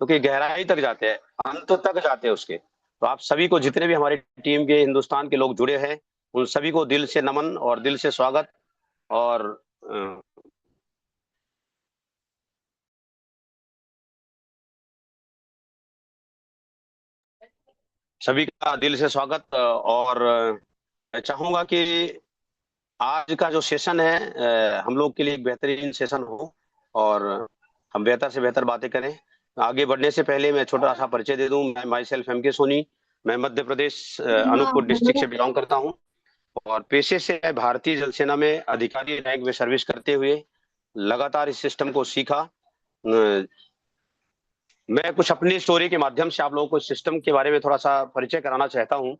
क्योंकि गहराई तक जाते हैं, अंत तक जाते हैं उसके। तो आप सभी को, जितने भी हमारी टीम के हिंदुस्तान के लोग जुड़े हैं, उन सभी को दिल से नमन और दिल से स्वागत। और अ, सभी का दिल से स्वागत। और मैं चाहूंगा कि आज का जो सेशन है हम लोग के लिए एक बेहतरीन सेशन हो, और हम बेहतर से बेहतर बातें करें। आगे बढ़ने से पहले मैं छोटा सा परिचय दे दूं। मैं माई सेल्फ एम के सोनी। मैं मध्य प्रदेश हाँ, अनूपपुर डिस्ट्रिक्ट हेलो। से बिलोंग करता हूं। और पेशे से मैं भारतीय जल सेना में अधिकारी रैंक में सर्विस करते हुए लगातार इस सिस्टम को सीखा। मैं कुछ अपनी स्टोरी के माध्यम से आप लोगों को इस सिस्टम के बारे में थोड़ा सा परिचय कराना चाहता हूँ।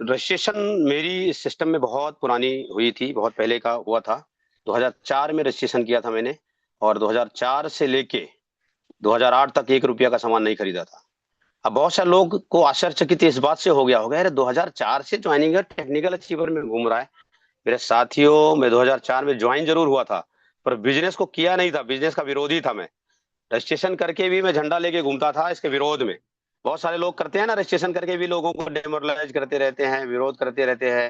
रजिस्ट्रेशन मेरी इस सिस्टम में बहुत पुरानी हुई थी, बहुत पहले का हुआ था। 2004 में रजिस्ट्रेशन किया था मैंने। और 2004 से लेके 2008 तक 1 रुपया का सामान नहीं खरीदा था। अब बहुत सारे लोग को आश्चर्यचकित इस बात से हो गया होगा, अरे 2004 से ज्वाइनिंग है, टेक्निकल अचीवर में घूम रहा है। मेरे साथियों, मैं 2004 में ज्वाइन जरूर हुआ था, पर बिजनेस को किया नहीं था। बिजनेस का विरोधी था मैं। रजिस्ट्रेशन करके भी मैं झंडा लेके घूमता था इसके विरोध में। बहुत सारे लोग करते हैं ना, रजिस्ट्रेशन करके भी लोगों को डेमोरलाइज करते रहते हैं, विरोध करते रहते हैं।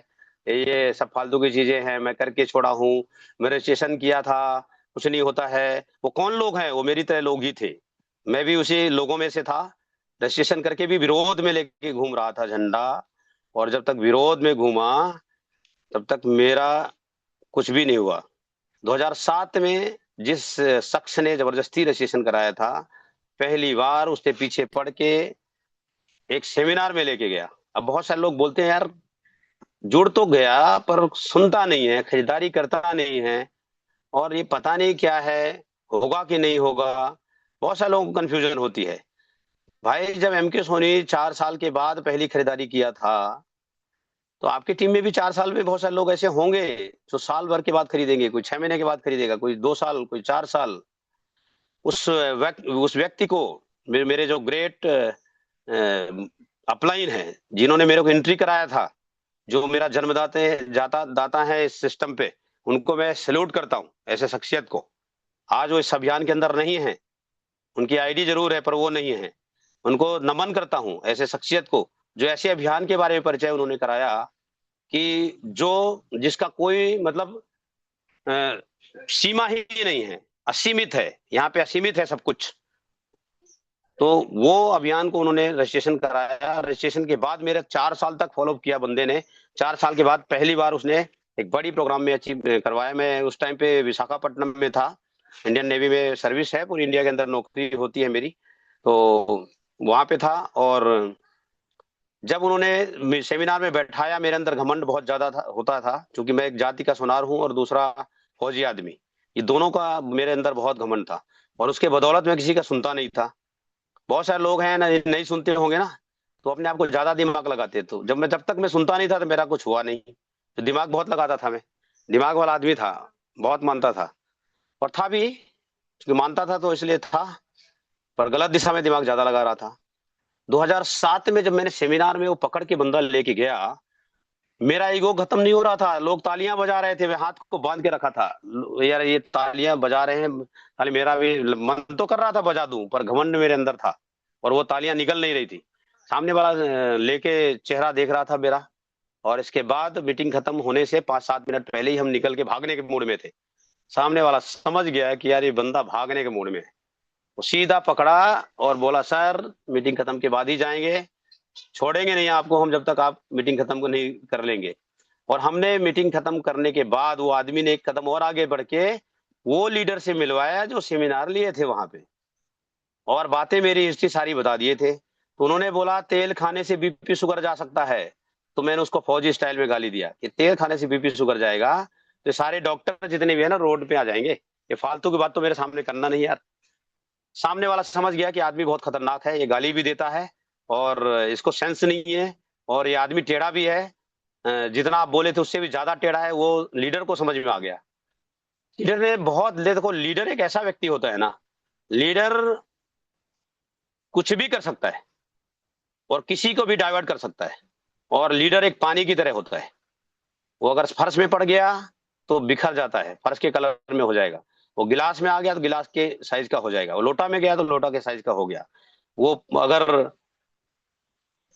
ये सब फालतू की चीजें हैं, मैं करके छोड़ा हूँ, मैं रजिस्ट्रेशन किया था, कुछ नहीं होता है। वो कौन लोग हैं? वो मेरी तरह लोग ही थे। मैं भी उसी लोगों में से था। रजिस्ट्रेशन करके भी विरोध में लेके घूम रहा था झंडा। और जब तक विरोध में घूमा, तब तक मेरा कुछ भी नहीं हुआ। 2007 में जिस शख्स ने जबरदस्ती रजिस्ट्रेशन कराया था, पहली बार उसके पीछे पड़ के एक सेमिनार में लेके गया। अब बहुत सारे लोग बोलते हैं, यार जुड़ तो गया पर सुनता नहीं है, खरीदारी करता नहीं है, और ये पता नहीं क्या है, होगा कि नहीं होगा। बहुत सारे लोगों को कंफ्यूजन होती है। भाई, जब एम के सोनी 4 साल के बाद पहली खरीदारी किया था, तो आपकी टीम में भी 4 साल में बहुत सारे लोग ऐसे होंगे जो साल भर के बाद खरीदेंगे, कोई 6 महीने के बाद खरीदेगा, कोई 2 साल, कोई 4 साल। उस व्यक्ति को, मेरे जो ग्रेट अपलाइन है, जिन्होंने मेरे को एंट्री कराया था, जो मेरा जन्मदाते जाता दाता है इस सिस्टम पे, उनको मैं सैल्यूट करता हूँ, ऐसे शख्सियत को। आज वो इस अभियान के अंदर नहीं है। उनकी आईडी जरूर है पर वो नहीं है। उनको नमन करता हूँ, ऐसे शख्सियत को, जो ऐसे अभियान के बारे में परिचय उन्होंने कराया कि जो जिसका कोई मतलब अ, सीमा ही नहीं है, असीमित है। यहाँ पे असीमित है सब कुछ। तो वो अभियान को उन्होंने रजिस्ट्रेशन कराया। रजिस्ट्रेशन के बाद मेरे 4 साल तक फॉलो किया बंदे ने। 4 साल के बाद पहली बार उसने एक बड़ी प्रोग्राम में अचीव करवाया। मैं उस टाइम पे विशाखापट्टनम में था। इंडियन नेवी में सर्विस है, पूरी इंडिया के अंदर नौकरी होती है मेरी। तो वहां पे था। और जब उन्होंने सेमिनार में बैठाया, मेरे अंदर घमंड बहुत ज्यादा था, होता था, क्योंकि मैं एक जाति का सुनार हूँ और दूसरा फौजी आदमी। ये दोनों का मेरे अंदर बहुत घमंड था। और उसके बदौलत मैं किसी का सुनता नहीं था। बहुत सारे लोग हैं ना, नहीं सुनते होंगे ना, तो अपने आप को ज्यादा दिमाग लगाते। तो जब तक मैं सुनता नहीं था तो मेरा कुछ हुआ नहीं। तो दिमाग बहुत लगाता था मैं। दिमाग वाला आदमी था, बहुत मानता था। और था भी, क्योंकि मानता था तो इसलिए था, पर गलत दिशा में दिमाग ज्यादा लगा रहा था। 2007 में जब मैंने सेमिनार में वो पकड़ के बंदा लेके गया, मेरा ईगो खत्म नहीं हो रहा था। लोग तालियां बजा रहे थे, मैं हाथ को बांध के रखा था। यार ये तालियां बजा रहे हैं, ताली मेरा भी मन तो कर रहा था बजा दूं, पर घमंड मेरे अंदर था। और वो तालियां निकल नहीं रही थी। सामने वाला लेके चेहरा देख रहा था मेरा। और इसके बाद मीटिंग खत्म होने से 5-7 मिनट पहले ही हम निकल के भागने के मूड में थे। सामने वाला समझ गया कि यार ये बंदा भागने के मूड में है। वो सीधा पकड़ा और बोला, सर मीटिंग खत्म के बाद ही जाएंगे, छोड़ेंगे नहीं आपको हम जब तक आप मीटिंग खत्म को नहीं कर लेंगे। और हमने मीटिंग खत्म करने के बाद वो आदमी ने एक कदम और आगे बढ़ के वो लीडर से मिलवाया जो सेमिनार लिए थे वहां पे। और बातें, मेरी हिस्ट्री सारी बता दिए थे। तो उन्होंने बोला, तेल खाने से बीपी शुगर जा सकता है। तो मैंने उसको फौजी स्टाइल में गाली दिया कि तेल खाने से बीपी शुगर जाएगा तो सारे डॉक्टर जितने भी है ना रोड पे आ जाएंगे। ये फालतू की बात तो मेरे सामने करना नहीं यार। सामने वाला समझ गया कि आदमी बहुत खतरनाक है, ये गाली भी देता है और इसको सेंस नहीं है, और ये आदमी टेढ़ा भी है। जितना आप बोले थे उससे भी ज्यादा टेढ़ा है। वो लीडर को समझ में आ गया। लीडर ने बहुत देखो, लीडर एक ऐसा व्यक्ति होता है ना, लीडर कुछ भी कर सकता है और किसी को भी डाइवर्ट कर सकता है। और लीडर एक पानी की तरह होता है। वो अगर फर्श में पड़ गया तो बिखर जाता है, फर्श के कलर में हो जाएगा। वो गिलास में आ गया तो गिलास के साइज का हो जाएगा, वो लोटा में गया तो लोटा के साइज का हो गया। वो अगर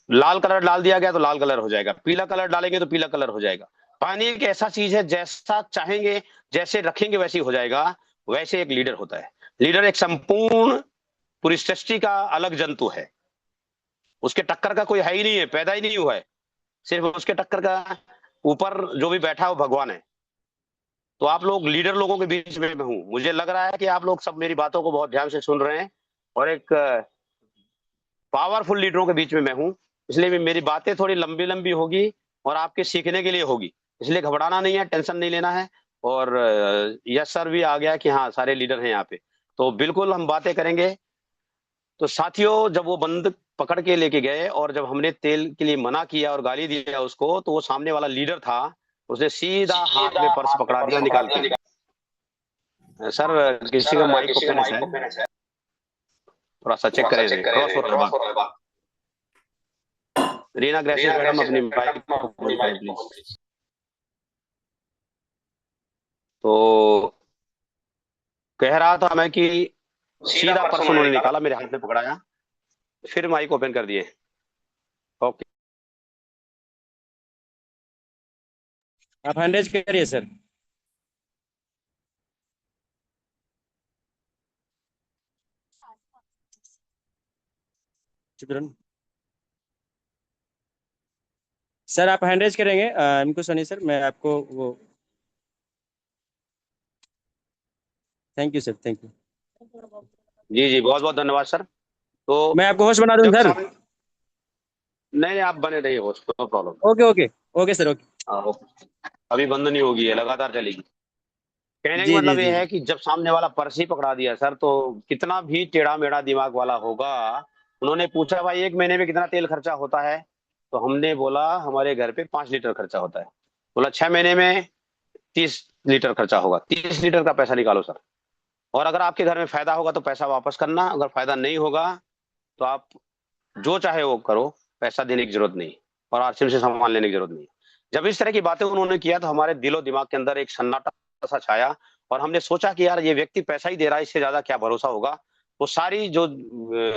लाल कलर डाल दिया गया तो लाल कलर हो जाएगा, पीला कलर डालेंगे तो पीला कलर हो जाएगा। पानी एक ऐसा चीज है, जैसा चाहेंगे जैसे रखेंगे वैसे ही हो जाएगा। वैसे एक लीडर होता है। लीडर एक संपूर्ण पूरी सृष्टि का अलग जंतु है। उसके टक्कर का कोई है ही नहीं है, पैदा ही नहीं हुआ है। सिर्फ उसके टक्कर का ऊपर जो भी बैठा है वो भगवान है। तो आप लोग लीडर लोगों के बीच में मैं हूं। मुझे लग रहा है कि आप लोग सब मेरी बातों को बहुत ध्यान से सुन रहे हैं, और एक पावरफुल लीडरों के बीच में मैं हूं। इसलिए भी मेरी बातें थोड़ी लंबी लंबी होगी और आपके सीखने के लिए होगी। इसलिए घबराना नहीं है, टेंशन नहीं लेना है। और यस सर भी आ गया कि हाँ सारे लीडर हैं यहाँ पे, तो बिल्कुल हम बातें करेंगे। तो साथियों, जब वो बंद पकड़ के लेके गए और जब हमने तेल के लिए मना किया और गाली दिया उसको, तो वो सामने वाला लीडर था, उसने सीधा हाथ में पर्स पकड़ा दिया निकाल के। सर किसी का माइक ओपन है शायद, थोड़ा सा चेक करें, क्रॉस हो रहा है बात। रीना ग्रेसियस मैडम अपनी माइक को बंद करें प्लीज। तो कह रहा था मैं कि सीधा पर्स उन्होंने निकाला, मेरे हाथ में पकड़ाया, फिर माइक ओपन कर दिए। ओके, आप हैंड करिए सर। चित्रण सर, आप हैंड रेज करेंगे इनको सुनिए सर, मैं आपको वो, thank you sir, thank you. जी जी, बहुत बहुत धन्यवाद सर। तो मैं आपको होस्ट बना दूं जब सर? सामने, नहीं आप बने रहिए host, no problem. Okay okay, okay sir, okay. अभी बंद नहीं होगी, है लगातार चलेगी। कहने का जी जी मतलब जी ये जी। है कि जब सामने वाला पर्स ही पकड़ा दिया सर, तो कितना भी टेढ़ा मेढ़ा दिमाग वाला होगा। उन्होंने पूछा भाई 1 महीने में कितना तेल खर्चा होता है, तो हमने बोला हमारे घर पे 5 लीटर खर्चा होता है। बोला 6 महीने में 30 लीटर खर्चा होगा, 30 लीटर का पैसा निकालो सर। और अगर आपके घर में फायदा होगा तो पैसा वापस करना, अगर फायदा नहीं होगा तो आप जो चाहे वो करो, पैसा देने की जरूरत नहीं और आरसीएम से सामान लेने की जरूरत नहीं। जब इस तरह की बातें उन्होंने किया तो हमारे दिलो दिमाग के अंदर एक सन्नाटा सा छाया, और हमने सोचा कि यार ये व्यक्ति पैसा ही दे रहा है, इससे ज्यादा क्या भरोसा होगा। वो सारी जो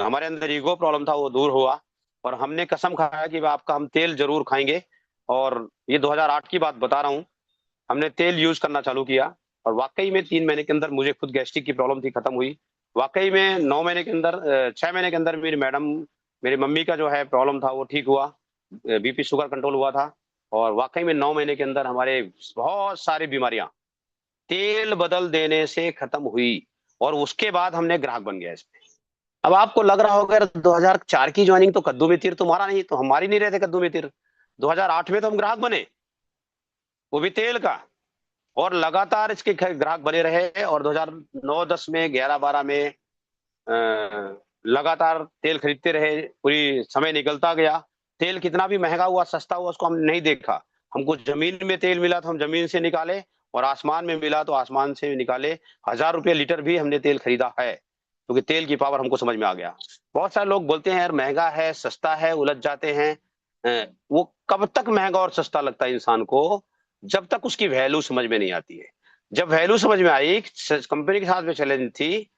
हमारे अंदर ईगो प्रॉब्लम था वो दूर हुआ, और हमने कसम खाया कि आपका हम तेल जरूर खाएंगे। और ये 2008 की बात बता रहा हूँ, हमने तेल यूज करना चालू किया, और वाकई में 3 महीने के अंदर मुझे खुद गैस्ट्रिक की प्रॉब्लम थी, खत्म हुई। वाकई में 9 महीने के अंदर 6 महीने के अंदर मेरी मैडम, मेरी मम्मी का जो है प्रॉब्लम था वो ठीक हुआ, बीपी शुगर कंट्रोल हुआ था। और वाकई में 9 महीने के अंदर हमारे बहुत सारी बीमारियां तेल बदल देने से खत्म हुई, और उसके बाद हमने ग्राहक बन गया इसमें। अब आपको लग रहा होगा 2004 की ज्वाइनिंग तो कद्दू में तीर तुम्हारा नहीं, तो हमारी नहीं रहते कद्दू में तीर। 2008 में तो हम ग्राहक बने, वो भी तेल का, और लगातार इसके ग्राहक बने रहे। और 2009-10 में 11-12 में लगातार तेल खरीदते रहे, पूरी समय निकलता गया। तेल कितना भी महंगा हुआ सस्ता हुआ उसको हमने नहीं देखा। हमको जमीन में तेल मिला तो हम जमीन से निकाले, और आसमान में मिला तो आसमान से निकाले। 1000 रुपये लीटर भी हमने तेल खरीदा है, क्योंकि तेल की पावर हमको समझ में आ गया। बहुत सारे लोग बोलते हैं यार महंगा है सस्ता है, उलझ जाते हैं। वो कब तक महंगा और सस्ता लगता है इंसान को, जब तक उसकी वैल्यू समझ में नहीं आती है। जब वैल्यू समझ में आई, कंपनी के साथ में चैलेंज थी,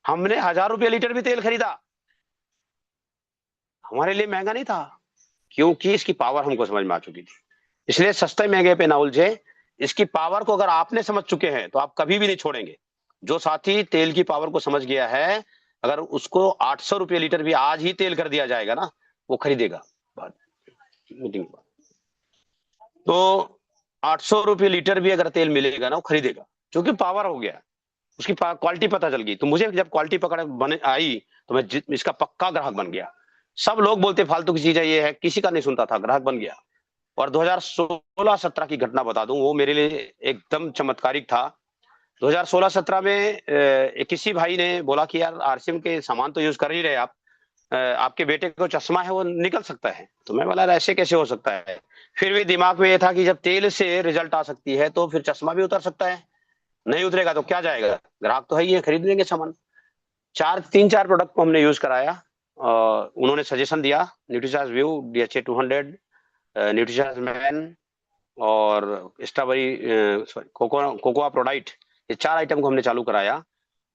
हमने 1000 रुपये लीटर भी तेल खरीदा। हमारे लिए महंगा नहीं था, क्योंकि इसकी पावर हमको समझ में आ चुकी थी। इसलिए सस्ते महंगे पे ना उलझे। इसकी पावर को अगर आपने समझ चुके हैं तो आप कभी भी नहीं छोड़ेंगे। जो साथी तेल की पावर को समझ गया है, अगर उसको 800 रुपये लीटर भी आज ही तेल कर दिया जाएगा ना, वो खरीदेगा। बाद मीटिंग के बाद तो 800 रुपये लीटर भी अगर तेल मिलेगा ना, वो खरीदेगा, क्योंकि पावर हो गया, उसकी क्वालिटी पता चल गई। तो मुझे जब क्वालिटी पकड़ बने आई, तो मैं इसका पक्का ग्राहक बन गया। सब लोग बोलते फालतू की चीज है ये है, किसी का नहीं सुनता था, ग्राहक बन गया। और 2016-17 की घटना बता दूं, वो मेरे लिए एकदम चमत्कारिक था। 2016-17 में किसी भाई ने बोला कि यार आरसीएम के सामान तो यूज कर ही रहे आप, आपके बेटे को चश्मा है वो निकल सकता है। तो मैं बोला ऐसे कैसे हो सकता है। फिर भी दिमाग में ये था कि जब तेल से रिजल्ट आ सकती है तो फिर चश्मा भी उतर सकता है। नहीं उतरेगा तो क्या जाएगा, ग्राहक तो है ही है, खरीद लेंगे सामान। 3-4 प्रोडक्ट को हमने यूज कराया। उन्होंने सजेशन दिया, Nutricharge view, DHA 200, Nutricharge man, और स्ट्रॉबेरी, सॉरी कोकोआ प्रोडाइट, ये 4 आइटम को हमने चालू कराया।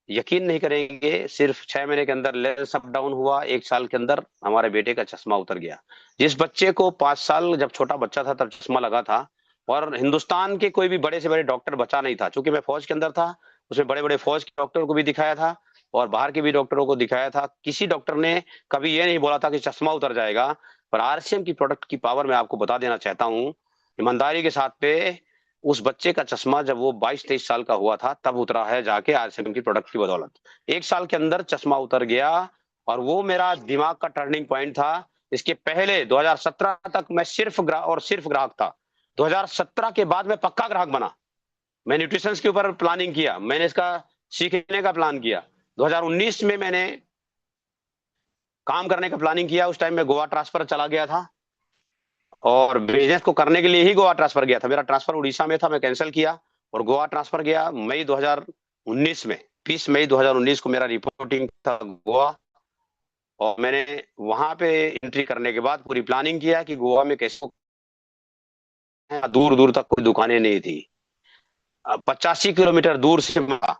यकीन नहीं करेंगे, सिर्फ 6 महीने के अंदर लेंस अप डाउन हुआ, 1 साल के अंदर हमारे बेटे का चश्मा उतर गया। जिस बच्चे को 5 साल जब छोटा बच्चा था तब चश्मा लगा था, और हिंदुस्तान के कोई भी बड़े से बड़े डॉक्टर बचा नहीं था, क्योंकि मैं फौज के अंदर था, उसमें बड़े बड़े फौज के डॉक्टर को भी दिखाया था और बाहर के भी डॉक्टरों को दिखाया था। किसी डॉक्टर ने कभी ये नहीं बोला था कि चश्मा उतर जाएगा। पर आरसीएम की प्रोडक्ट की पावर मैं आपको बता देना चाहता हूँ ईमानदारी के साथ पे, उस बच्चे का चश्मा जब वो 22-23 साल का हुआ था तब उतरा है जाके आरसीएम की प्रोडक्ट की बदौलत। 1 साल के अंदर चश्मा उतर गया, और वो मेरा दिमाग का टर्निंग पॉइंट था। इसके पहले 2017 तक मैं सिर्फ ग्राहक था। 2017 के बाद मैं पक्का ग्राहक बना। मैं न्यूट्रिशन के ऊपर प्लानिंग किया, मैंने इसका सीखने का प्लान किया। 2019 में मैंने काम करने का प्लानिंग किया। उस टाइम में गोवा ट्रांसफर चला गया था, और बिजनेस को करने के लिए ही गोवा ट्रांसफर गया था। मेरा ट्रांसफर उड़ीसा में था, मैं कैंसिल किया और गोवा ट्रांसफर गया मई 2019 में। 20 मई 2019 को मेरा रिपोर्टिंग था गोवा, और मैंने वहां पे एंट्री करने के बाद पूरी प्लानिंग किया कि गोवा में कैसे, दूर दूर तक कोई दुकानें नहीं थी, 85 किलोमीटर दूर से मिला।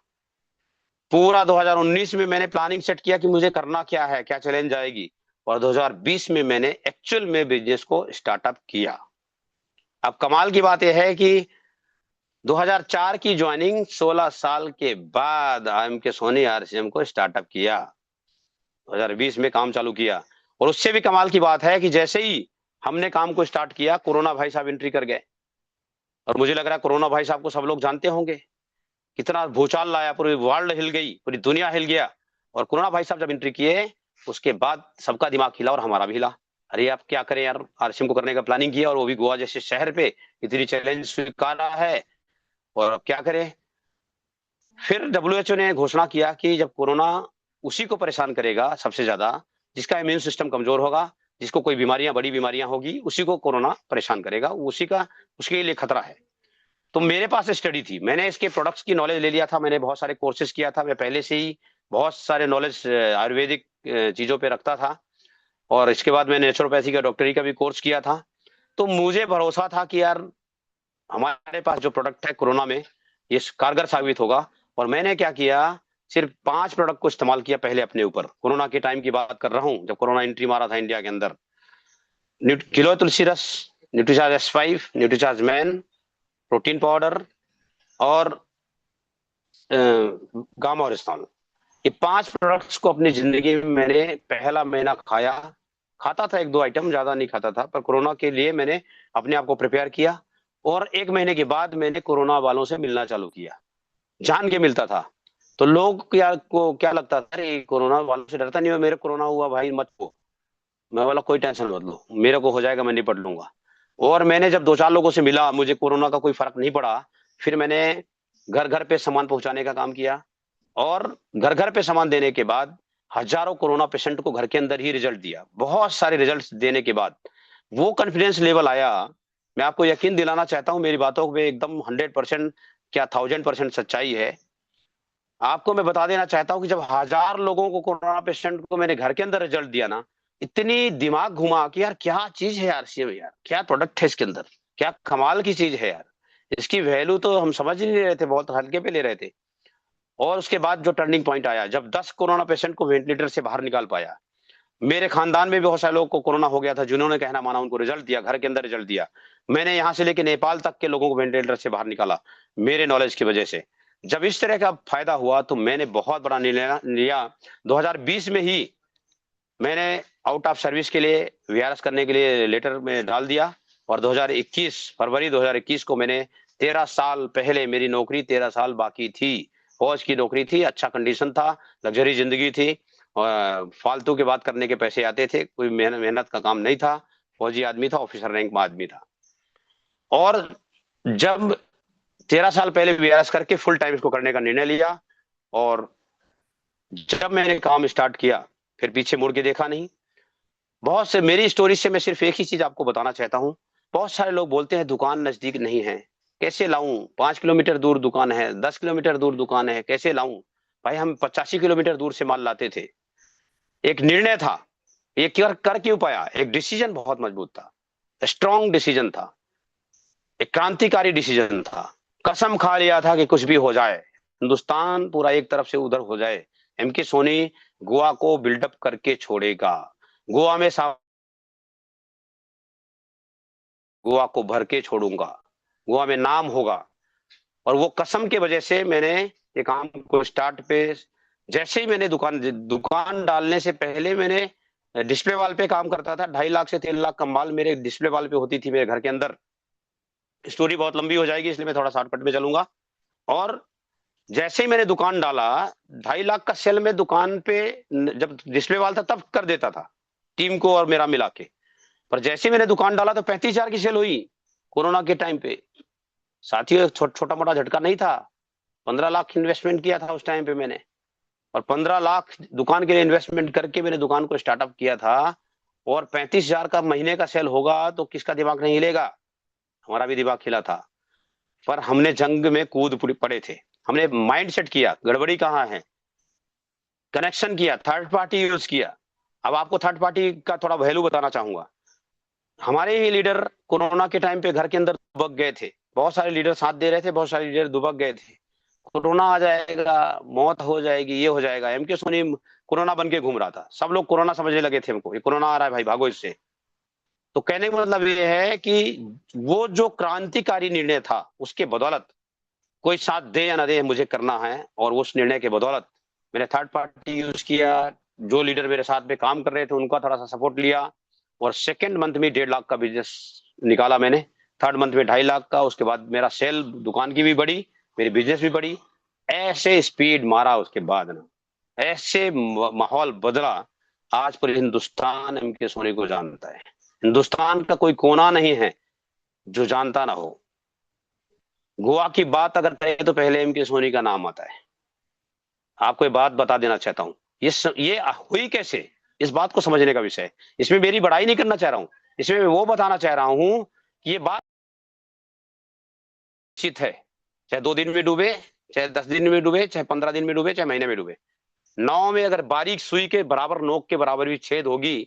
पूरा 2019 में मैंने प्लानिंग सेट किया कि मुझे करना क्या है, क्या चैलेंज आएगी, और 2020 में मैंने एक्चुअल में बिजनेस को स्टार्टअप किया। अब कमाल की बात यह है कि 2004 की ज्वाइनिंग, 16 साल के बाद आईएम के सोनी आरसीएम को स्टार्टअप किया, 2020 में काम चालू किया। और उससे भी कमाल की बात है कि जैसे ही हमने काम को स्टार्ट किया, कोरोना भाई साहब एंट्री कर गए। और मुझे लग रहा है कोरोना भाई साहब को सब लोग जानते होंगे, कितना भूचाल लाया, पूरी वर्ल्ड हिल गई, पूरी दुनिया हिल गया। और कोरोना भाई साहब जब एंट्री किए, उसके बाद सबका दिमाग हिला और हमारा भी हिला। अरे आप क्या करें यार, आरसीएम को करने का प्लानिंग किया और वो भी गोवा जैसे शहर पे, इतनी चैलेंज स्वीकार रहा है, और अब क्या करें। फिर डब्ल्यूएचओ ने घोषणा किया कि जब कोरोना उसी को परेशान करेगा सबसे ज्यादा, जिसका इम्यून सिस्टम कमजोर होगा, जिसको कोई बीमारियां, बड़ी बीमारियां होगी, उसी को कोरोना परेशान करेगा, उसके लिए खतरा है। तो मेरे पास स्टडी थी, मैंने इसके प्रोडक्ट्स की नॉलेज ले लिया था, मैंने बहुत सारे कोर्सेज किया था, मैं पहले से ही बहुत सारे नॉलेज आयुर्वेदिक चीजों पे रखता था, और इसके बाद मैंने नेचुरोपैथी का, डॉक्टरी का भी कोर्स किया था। तो मुझे भरोसा था कि यार हमारे पास जो प्रोडक्ट है कोरोना में, ये कारगर साबित होगा। और मैंने क्या किया, सिर्फ 5 प्रोडक्ट को इस्तेमाल किया पहले अपने ऊपर। कोरोना के टाइम की बात कर रहा हूँ, जब कोरोना एंट्री मारा था इंडिया के अंदर। किलो तुलसी रस, Nutricharge S5, Nutricharge man, protein powder, और गामा और इस्तानॉल। ये 5 प्रोडक्ट्स को अपनी जिंदगी में मैंने पहला महीना खाया। खाता था 1-2 आइटम, ज्यादा नहीं खाता था, पर कोरोना के लिए मैंने अपने आप को प्रिपेयर किया। और 1 महीने के बाद मैंने कोरोना वालों से मिलना चालू किया, जान के मिलता था। तो लोग क्या लगता था, अरे कोरोना वालों से डरता नहीं हो, मेरे कोरोना हुआ भाई मत को। मैं बोला कोई टेंशन मत लो, मेरे को हो जाएगा, मैं निपट लूंगा। और मैंने जब 2-4 लोगों से मिला, मुझे कोरोना का कोई फर्क नहीं पड़ा। फिर मैंने घर घर पे सामान पहुंचाने का काम किया, और घर घर पे सामान देने के बाद हजारों कोरोना पेशेंट को घर के अंदर ही रिजल्ट दिया। बहुत सारे रिजल्ट्स देने के बाद वो कॉन्फिडेंस लेवल आया। मैं आपको यकीन दिलाना चाहता हूं, मेरी बातों में एकदम 100% क्या 1000% सच्चाई है। आपको मैं बता देना चाहता हूं कि जब 1000 लोगों को, कोरोना पेशेंट को मैंने घर के अंदर रिजल्ट दिया ना, इतनी दिमाग घुमा कि यार क्या चीज है आरसीएम, यार क्या प्रोडक्ट है इसके अंदर, क्या कमाल की चीज है यार। इसकी वैल्यू तो हम समझ ही नहीं रहे थे, बहुत हल्के पे ले रहे थे। और उसके बाद जो टर्निंग पॉइंट आया, जब 10 कोरोना पेशेंट को वेंटिलेटर से बाहर निकाल पाया। मेरे खानदान में भी बहुत सारे लोगों को कोरोना हो गया था, जिन्होंने कहना माना, उनको रिजल्ट दिया, घर के अंदर रिजल्ट दिया। मैंने यहां से लेके नेपाल तक के लोगों को वेंटिलेटर से बाहर निकाला, मेरे नॉलेज की वजह से। जब इस तरह का फायदा हुआ तो मैंने बहुत बड़ा निर्णय लिया। 2020 में ही मैंने आउट ऑफ सर्विस के लिए, वीआरएस करने के लिए लेटर में डाल दिया। और 2021 फरवरी 2021 को मैंने, 13 साल पहले मेरी नौकरी 13 साल बाकी थी, फौज की नौकरी थी, अच्छा कंडीशन था, लग्जरी जिंदगी थी, फालतू के बात करने के पैसे आते थे, कोई मेहनत का काम नहीं था, फौजी आदमी था, ऑफिसर रैंक में आदमी था। और जब 13 साल पहले वीआरएस करके फुल टाइम इसको करने का निर्णय लिया, और जब मैंने काम स्टार्ट किया, फिर पीछे मुड़ के देखा नहीं। बहुत से मेरी स्टोरी से मैं सिर्फ एक ही चीज आपको बताना चाहता हूँ। बहुत सारे लोग बोलते हैं दुकान नजदीक नहीं है, कैसे लाऊं, 5 किलोमीटर दूर दुकान है, 10 किलोमीटर दूर दुकान है, कैसे लाऊं। भाई हम 85 किलोमीटर दूर से माल लाते थे। एक निर्णय था, ये कर क्यों पाया, एक डिसीजन बहुत मजबूत था, स्ट्रॉन्ग डिसीजन था, एक क्रांतिकारी डिसीजन था। कसम खा लिया था कि कुछ भी हो जाए, हिंदुस्तान पूरा एक तरफ से उधर हो जाए, एमके सोनी गोवा को बिल्डअप करके छोड़ेगा। गोवा में गोवा को भर के छोड़ूंगा, गोवा में नाम होगा। और वो कसम के वजह से मैंने ये काम को स्टार्ट पे, जैसे ही मैंने दुकान दुकान डालने से पहले मैंने डिस्प्ले वाल पे काम करता था। 2.5 लाख से 3 लाख का माल मेरे डिस्प्ले वाल पे होती थी मेरे घर के अंदर। स्टोरी बहुत लंबी हो जाएगी, इसलिए मैं थोड़ा शॉर्टकट में चलूंगा। और जैसे ही मैंने दुकान डाला, 2.5 लाख का सेल में दुकान पे जब डिस्प्ले वाल था तब कर देता था, टीम को और मेरा मिला के। पर जैसे ही मैंने दुकान डाला तो 35,000 की सेल हुई कोरोना के टाइम पे। साथियों, छोटा मोटा झटका नहीं था। 15 लाख इन्वेस्टमेंट किया था उस टाइम पे मैंने, और 15 लाख दुकान के लिए इन्वेस्टमेंट करके मैंने दुकान को स्टार्टअप किया था। और 35,000 का महीने का सेल होगा तो किसका दिमाग नहीं हिलेगा? हमारा भी दिमाग हिला था। पर हमने जंग में कूद पड़े थे। हमने माइंड सेट किया गड़बड़ी कहाँ है, कनेक्शन किया, थर्ड पार्टी यूज किया। अब आपको थर्ड पार्टी का थोड़ा वैल्यू बताना चाहूंगा। हमारे ही लीडर कोरोना के टाइम पे घर के अंदर दुबक गए थे। बहुत सारे लीडर साथ दे रहे थे, बहुत सारे लीडर दुबक गए थे। कोरोना आ जाएगा, मौत हो जाएगी, ये हो जाएगा। एमके सोनी कोरोना बन के घूम रहा था, सब लोग कोरोना समझने लगे थे हमको, ये कोरोना आ रहा है भाई, भागो इससे। तो कहने का मतलब ये है कि वो जो क्रांतिकारी निर्णय था उसके बदौलत, कोई साथ दे या ना दे, मुझे करना है। और उस निर्णय के बदौलत मैंने थर्ड पार्टी यूज किया। जो लीडर मेरे साथ में काम कर रहे थे उनका थोड़ा सा सपोर्ट लिया, और सेकेंड मंथ में 1.5 लाख का बिजनेस निकाला मैंने। थर्ड मंथ में 2.5 लाख का। उसके बाद मेरा सेल दुकान की भी बढ़ी, मेरी बिजनेस भी बढ़ी। ऐसे स्पीड मारा उसके बाद ना, ऐसे माहौल बदला। आज पूरे हिंदुस्तान एमके सोनी को जानता है। हिंदुस्तान का कोई कोना नहीं है जो जानता ना हो। गोवा की बात अगर करें तो पहले एमके सोनी का नाम आता है। आपको ये बात बता देना चाहता हूं। ये हुई कैसे, इस बात को समझने का विषय है। इसमें मेरी बड़ाई नहीं करना चाह रहा हूं, इसमें मैं वो बताना चाह रहा हूं कि ये बात निश्चित है। चाहे 2 दिन में डूबे, चाहे 10 दिन में डूबे, चाहे 15 दिन में डूबे, चाहे महीने में डूबे, नाव में अगर बारीक सुई के बराबर, नोक के बराबर भी छेद होगी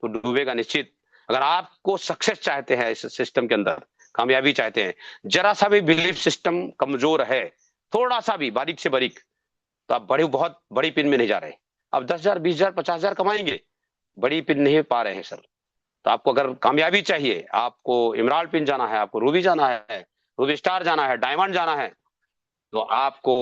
तो डूबेगा निश्चित। अगर आपको सक्सेस चाहते हैं, इस सिस्टम के अंदर कामयाबी चाहते हैं, जरा सा भी बिलीफ सिस्टम कमजोर है, थोड़ा सा भी बारीक से बारीक, तो आप बहुत बड़ी पिन में नहीं जा रहे। अब 10,000, 20,000, 50,000 कमाएंगे, बड़ी पिन नहीं पा रहे हैं सर। तो आपको अगर कामयाबी चाहिए, आपको इमराल्ड पिन जाना है, आपको रूबी जाना है, रूबी स्टार जाना है, डायमंड जाना है, तो आपको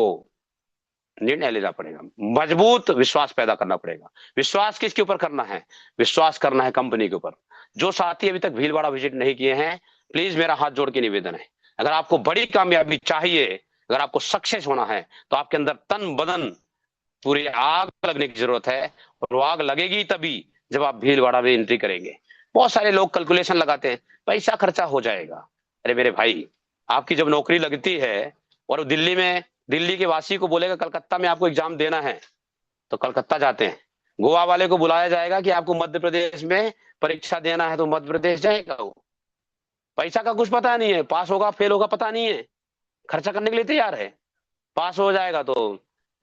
निर्णय लेना पड़ेगा, मजबूत विश्वास पैदा करना पड़ेगा। विश्वास किसके ऊपर करना है? विश्वास करना है कंपनी के ऊपर। जो साथी अभी तक भीलवाड़ा विजिट नहीं किए हैं, प्लीज मेरा हाथ जोड़ के निवेदन है, अगर आपको बड़ी कामयाबी चाहिए, अगर आपको सक्सेस होना है, तो आपके अंदर तन बदन पूरी आग लगने की जरूरत है। और वो आग लगेगी तभी जब आप भीलवाड़ा में एंट्री करेंगे। बहुत सारे लोग कैलकुलेशन लगाते हैं, पैसा खर्चा हो जाएगा। अरे मेरे भाई, आपकी जब नौकरी लगती है और दिल्ली में, दिल्ली के वासी को बोलेगा कलकत्ता में आपको एग्जाम देना है, तो कलकत्ता जाते हैं। गोवा वाले को बुलाया जाएगा कि आपको मध्य प्रदेश में परीक्षा देना है, तो मध्य प्रदेश जाएगा वो। पैसा का कुछ पता नहीं है, पास होगा फेल होगा पता नहीं है, खर्चा करने के लिए तैयार है। पास हो जाएगा तो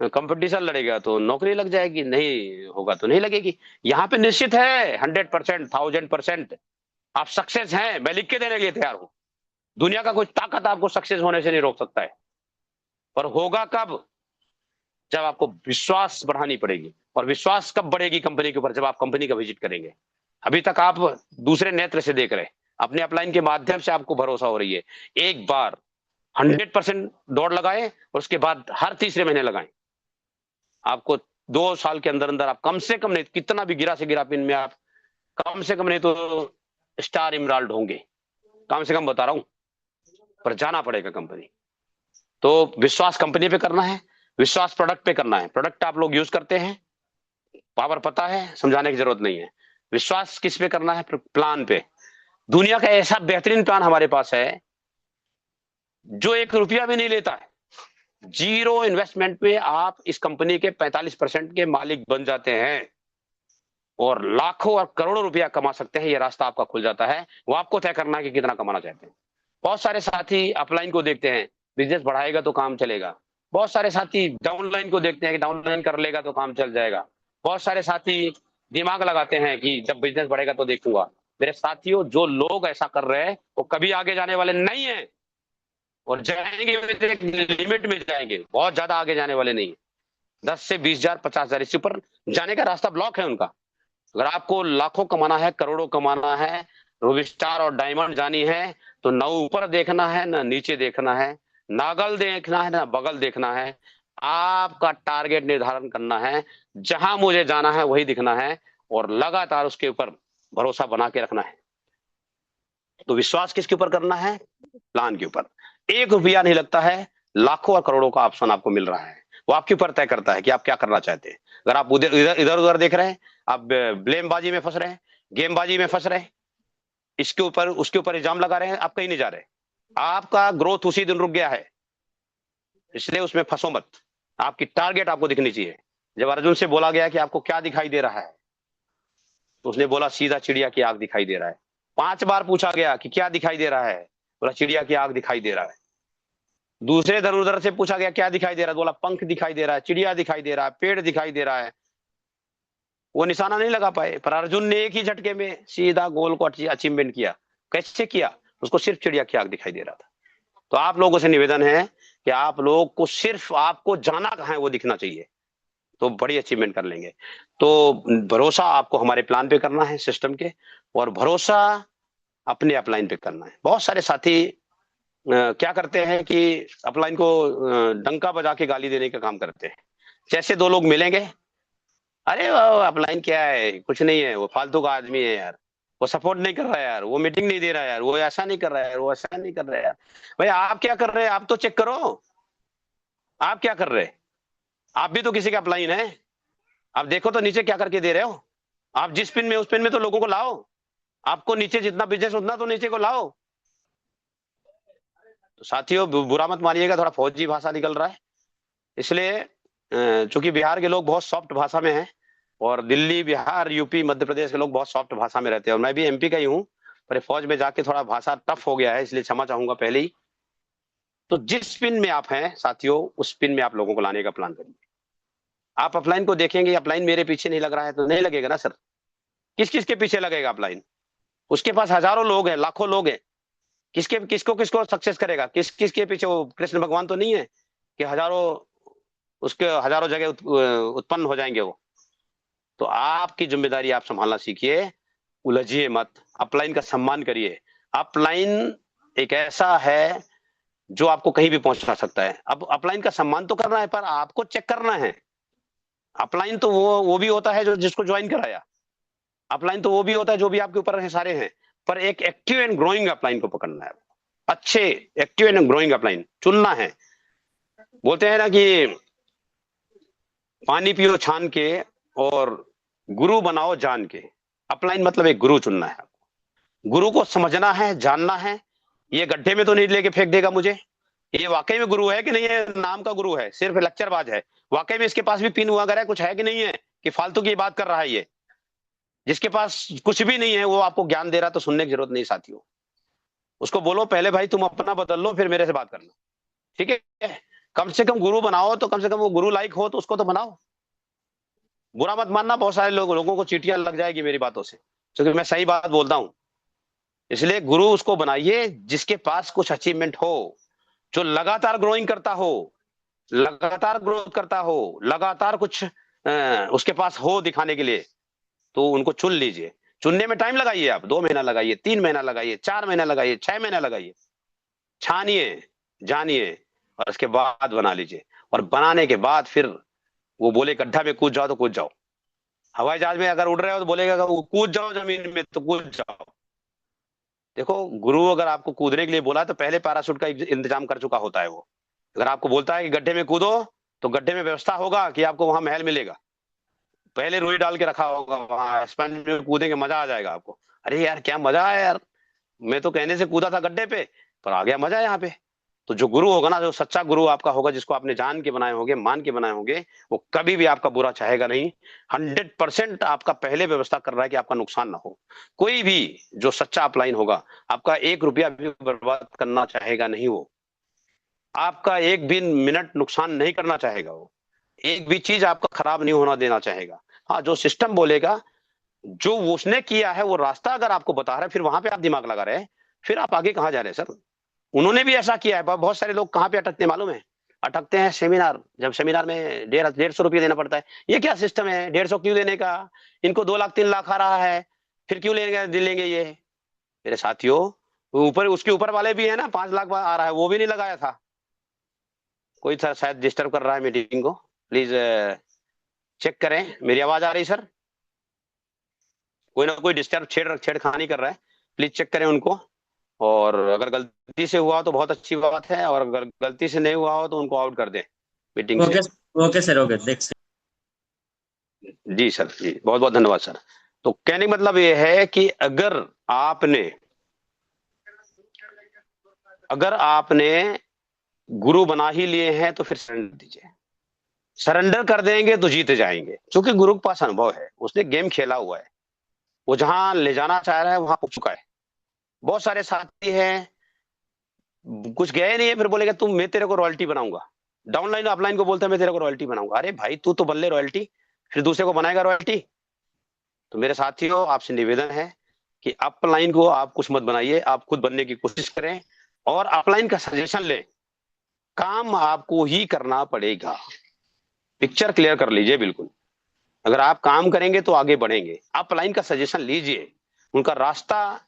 कंपटीशन लड़ेगा तो नौकरी लग जाएगी, नहीं होगा तो नहीं लगेगी। यहाँ पे निश्चित है 100%, 1000%। आप सक्सेस हैं, मैं लिख के देने के लिए तैयार हूं। दुनिया का कोई ताकत आपको सक्सेस होने से नहीं रोक सकता है। पर होगा कब? जब आपको विश्वास बढ़ानी पड़ेगी। और विश्वास कब बढ़ेगी कंपनी के ऊपर? जब आप कंपनी का विजिट करेंगे। अभी तक आप दूसरे नेत्र से देख रहे हैं, अपने अपलाइन के माध्यम से आपको भरोसा हो रही है। एक बार 100% दौड़ लगाए और उसके बाद हर तीसरे महीने लगाएं। आपको 2 साल के अंदर अंदर आप कम से कम नहीं, कितना भी गिरा से गिरा पिन में आप कम से कम नहीं तो स्टार इमराल्ड होंगे, कम से कम बता रहा हूं। पर जाना पड़ेगा कंपनी। तो विश्वास कंपनी पे करना है, विश्वास प्रोडक्ट पे करना है। प्रोडक्ट आप लोग यूज करते हैं, पावर पता है, समझाने की जरूरत नहीं है। विश्वास किस पे करना है? प्लान पे। दुनिया का ऐसा बेहतरीन प्लान हमारे पास है जो 1 रुपया भी नहीं लेता है। जीरो इन्वेस्टमेंट पे आप इस कंपनी के 45% के मालिक बन जाते हैं और लाखों और करोड़ों रुपया कमा सकते हैं। ये रास्ता आपका खुल जाता है। वो आपको तय करना है कि कितना कमाना चाहते हैं। बहुत सारे साथी अपलाइन को देखते हैं, बिजनेस बढ़ाएगा तो काम चलेगा। बहुत सारे साथी डाउनलाइन को देखते हैं कि डाउनलाइन कर लेगा तो काम चल जाएगा। बहुत सारे साथी दिमाग लगाते हैं कि जब बिजनेस बढ़ेगा तो देखूंगा। मेरे साथियों, जो लोग ऐसा कर रहे हैं वो कभी आगे जाने वाले नहीं है। और जाएंगे भी तो एक लिमिट में जाएंगे, बहुत ज्यादा आगे जाने वाले नहीं है। 10 से 20 हजार 50 हजार, इससे ऊपर जाने का रास्ता ब्लॉक है उनका। अगर आपको लाखों कमाना है, करोड़ों कमाना है, रूबी स्टार और डायमंड जानी है, तो ना ऊपर देखना है ना नीचे देखना है, नागल देखना है ना बगल देखना है। आपका टारगेट निर्धारण करना है, जहां मुझे जाना है वही दिखना है, और लगातार उसके ऊपर भरोसा बना के रखना है। तो विश्वास किसके ऊपर करना है? प्लान के ऊपर। 1 रुपया नहीं लगता है, लाखों और करोड़ों का ऑप्शन आपको मिल रहा है। वो आपके ऊपर तय करता है कि आप क्या करना चाहते हैं। अगर आप उधर इधर उधर देख रहे हैं, आप ब्लेमबाजी में फंस रहे हैं, गेमबाजी में फंस रहे हैं, इसके ऊपर उसके ऊपर इल्जाम लगा रहे हैं, आप कहीं नहीं जा रहे। आपका ग्रोथ उसी दिन रुक गया है, इसलिए उसमें फंसो मत। आपकी टारगेट आपको दिखनी चाहिए। जब अर्जुन से बोला गया कि आपको क्या दिखाई दे रहा है, तो उसने बोला सीधा चिड़िया की आग दिखाई दे रहा है। 5 बार पूछा गया कि क्या दिखाई दे रहा है, बोला चिड़िया की आग दिखाई दे रहा है। दूसरे धनुर्धर से पूछा गया क्या दिखाई दे रहा है, बोला पंख दिखाई दे रहा है, चिड़िया दिखाई दे रहा है, पेड़ दिखाई दे रहा है। वो निशाना नहीं लगा पाए, पर अर्जुन ने एक ही झटके में सीधा गोल को अचीवमेंट किया। कैसे किया? उसको सिर्फ चिड़िया की आग दिखाई दे रहा था। तो आप लोगों से निवेदन है कि आप लोग को सिर्फ आपको जाना कहाँ है वो दिखना चाहिए, तो बड़ी अचीवमेंट कर लेंगे। तो भरोसा आपको हमारे प्लान पे करना है, सिस्टम के, और भरोसा अपने अपलाइन पे करना है। बहुत सारे साथी क्या करते हैं कि अपलाइन को डंका बजा के गाली देने का काम करते हैं। जैसे दो लोग मिलेंगे, अरे वो अपलाइन क्या है, कुछ नहीं है, वो फालतू का आदमी है यार, वो सपोर्ट नहीं कर रहा है यार, वो मीटिंग नहीं दे रहा है यार, वो ऐसा नहीं कर रहा है यार, वो ऐसा नहीं कर रहा है यार। भाई आप क्या कर रहे हैं? आप तो चेक करो, आप क्या कर रहे हैं? आप भी तो किसी का अपलाइन है। आप देखो तो नीचे क्या करके दे रहे हो। आप जिस पिन में उस पिन में तो लोगों को लाओ। आपको नीचे जितना बिजनेस उतना तो नीचे को लाओ। तो साथियों बुरा मत मानिएगा, थोड़ा फौजी भाषा निकल रहा है, इसलिए चूंकि बिहार के लोग बहुत सॉफ्ट भाषा में हैं, और दिल्ली बिहार यूपी मध्य प्रदेश के लोग बहुत सॉफ्ट भाषा में रहते हैं, और मैं भी एमपी का ही हूँ, पर फौज में जाके थोड़ा भाषा टफ हो गया है, इसलिए क्षमा चाहूंगा पहले ही। तो जिस पिन में आप हैं साथियों, उस पिन में आप लोगों को लाने का प्लान करिए। आप अपलाइन को देखेंगे, अपलाइन मेरे पीछे नहीं लग रहा है तो नहीं लगेगा ना सर। किस किस के पीछे लगेगा अपलाइन? उसके पास हजारों लोग हैं, लाखों लोग हैं। किसके किसको किसको सक्सेस करेगा? किस किसके पीछे? वो कृष्ण भगवान तो नहीं है कि हजारों, उसके हजारों जगह उत्पन्न हो जाएंगे वो। तो आपकी जिम्मेदारी आप संभालना सीखिए, उलझिए मत, अपलाइन का सम्मान करिए। अपलाइन एक ऐसा है जो आपको कहीं भी पहुंचा सकता है। अब अपलाइन का सम्मान तो करना है, पर आपको चेक करना है। अपलाइन तो वो भी होता है जो जिसको ज्वाइन कराया। अपलाइन तो वो भी होता है जो भी आपके ऊपर है, सारे हैं। पर एक एक्टिव एंड ग्रोइंग अपलाइन को पकड़ना है, अच्छे एक्टिव एंड ग्रोइंग अपलाइन चुनना है। बोलते हैं ना कि पानी पियो छान के और गुरु बनाओ जान के। अपलाइन मतलब एक गुरु चुनना है। गुरु को समझना है, जानना है। ये गड्ढे में तो नहीं लेके फेंक देगा मुझे, ये वाकई में गुरु है कि नहीं है, नाम का गुरु है, सिर्फ लेक्चरबाज है। वाकई में इसके पास भी पिन हुआ करे कुछ है कि नहीं है, कि फालतू की बात कर रहा है ये। जिसके पास कुछ भी नहीं है वो आपको ज्ञान दे रहा, तो सुनने की जरूरत नहीं साथियों। उसको बोलो पहले भाई तुम अपना बदल लो, फिर मेरे से बात करना, ठीक है? कम से कम गुरु बनाओ तो कम से कम वो गुरु लाइक हो तो उसको तो बनाओ। बुरा मत मानना, बहुत सारे लोगों को चीटियां लग जाएगी मेरी बातों से, क्योंकि मैं सही बात बोलता हूं। इसलिए गुरु उसको बनाइए जिसके पास कुछ अचीवमेंट हो, जो लगातार ग्रोइंग करता हो, लगातार ग्रोथ करता हो, लगातार कुछ उसके पास हो दिखाने के लिए। तो उनको चुन लीजिए। चुनने में टाइम लगाइए, आप 2 महीना लगाइए, 3 महीना लगाइए, 4 महीना लगाइए, 6 महीना लगाइए। छानिए, जानिए, और उसके बाद बना लीजिए। और बनाने के बाद फिर वो बोले गड्ढा में कूद जाओ तो कूद जाओ। हवाई जहाज में अगर उड़ रहे हो तो बोलेगा कूद जाओ जमीन में तो कूद जाओ। देखो, गुरु अगर आपको कूदने के लिए बोला तो पहले पैराशूट का इंतजाम कर चुका होता है वो। अगर आपको बोलता है कि गड्ढे में कूदो, तो गड्ढे में व्यवस्था होगा कि आपको वहां महल मिलेगा, पहले रुई डाल के रखा होगा वहां, स्पंज में कूदेंगे, मजा आ जाएगा आपको। अरे यार क्या मजा आया यार, मैं तो कहने से कूदा था गड्ढे पे, पर आ गया मजा यहाँ पे। तो जो गुरु होगा ना, जो सच्चा गुरु आपका होगा, जिसको आपने जान के बनाए होंगे, मान के बनाए होंगे, वो कभी भी आपका बुरा चाहेगा नहीं। 100% आपका पहले व्यवस्था कर रहा है कि आपका नुकसान ना हो। कोई भी जो सच्चा अपलाइन होगा, आपका 1 रुपया भी बर्बाद करना चाहेगा नहीं वो। आपका एक भी मिनट नुकसान नहीं करना चाहेगा वो। एक भी चीज आपका खराब नहीं होना देना चाहेगा। हाँ, जो सिस्टम बोलेगा, जो उसने किया है वो रास्ता अगर आपको बता रहा है, फिर वहां पे आप दिमाग लगा रहे हैं, फिर आप आगे कहाँ जा रहे हैं सर? उन्होंने भी ऐसा किया है। बहुत सारे लोग कहाँ पे अटकते हैं मालूम है? अटकते हैं सेमिनार। जब सेमिनार में 150 रुपये देना पड़ता है। ये क्या सिस्टम है, 150 क्यों देने का? इनको 2 लाख 3 लाख आ रहा है, फिर क्यों लेंगे लेंगे ये? मेरे साथियों, ऊपर उसके ऊपर वाले भी है ना, 5 लाख आ रहा है, वो भी नहीं लगाया था। कोई शायद डिस्टर्ब कर रहा है मीटिंग को, प्लीज चेक करें। मेरी आवाज आ रही सर? कोई ना कोई डिस्टर्ब छेड़खानी कर रहा है, प्लीज चेक करें उनको। और अगर गलती से हुआ तो बहुत अच्छी बात है, और अगर गलती से नहीं हुआ हो तो उनको आउट कर दें मीटिंग से। ओके। ओके सर, ओके, देख सकते। जी सर, जी बहुत बहुत धन्यवाद सर। तो कहने का मतलब ये है कि अगर आपने गुरु बना ही लिए हैं तो फिर सरेंडर दीजिए। सरेंडर कर देंगे तो जीत जाएंगे, क्योंकि गुरु के पास अनुभव है, उसने गेम खेला हुआ है, वो जहां ले जाना चाह रहा है वहां पहुंच चुका है। बहुत सारे साथी हैं, कुछ गए नहीं है, फिर बोलेगा तुम, मैं तेरे को रॉयल्टी बनाऊंगा। डाउनलाइन अपलाइन को बोलता है मैं तेरे को रॉयल्टी बनाऊंगा। अरे भाई, तू तो बल्ले रॉयल्टी, फिर दूसरे को बनाएगा रॉयल्टी? तो मेरे साथियों, आपसे निवेदन है कि अपलाइन को आप कुछ मत बनाइए, आप खुद बनने की कोशिश करें और अपलाइन का सजेशन लें। काम आपको ही करना पड़ेगा। पिक्चर क्लियर कर लीजिए बिल्कुल। अगर आप काम करेंगे तो आगे बढ़ेंगे। अपलाइन का सजेशन लीजिए, उनका रास्ता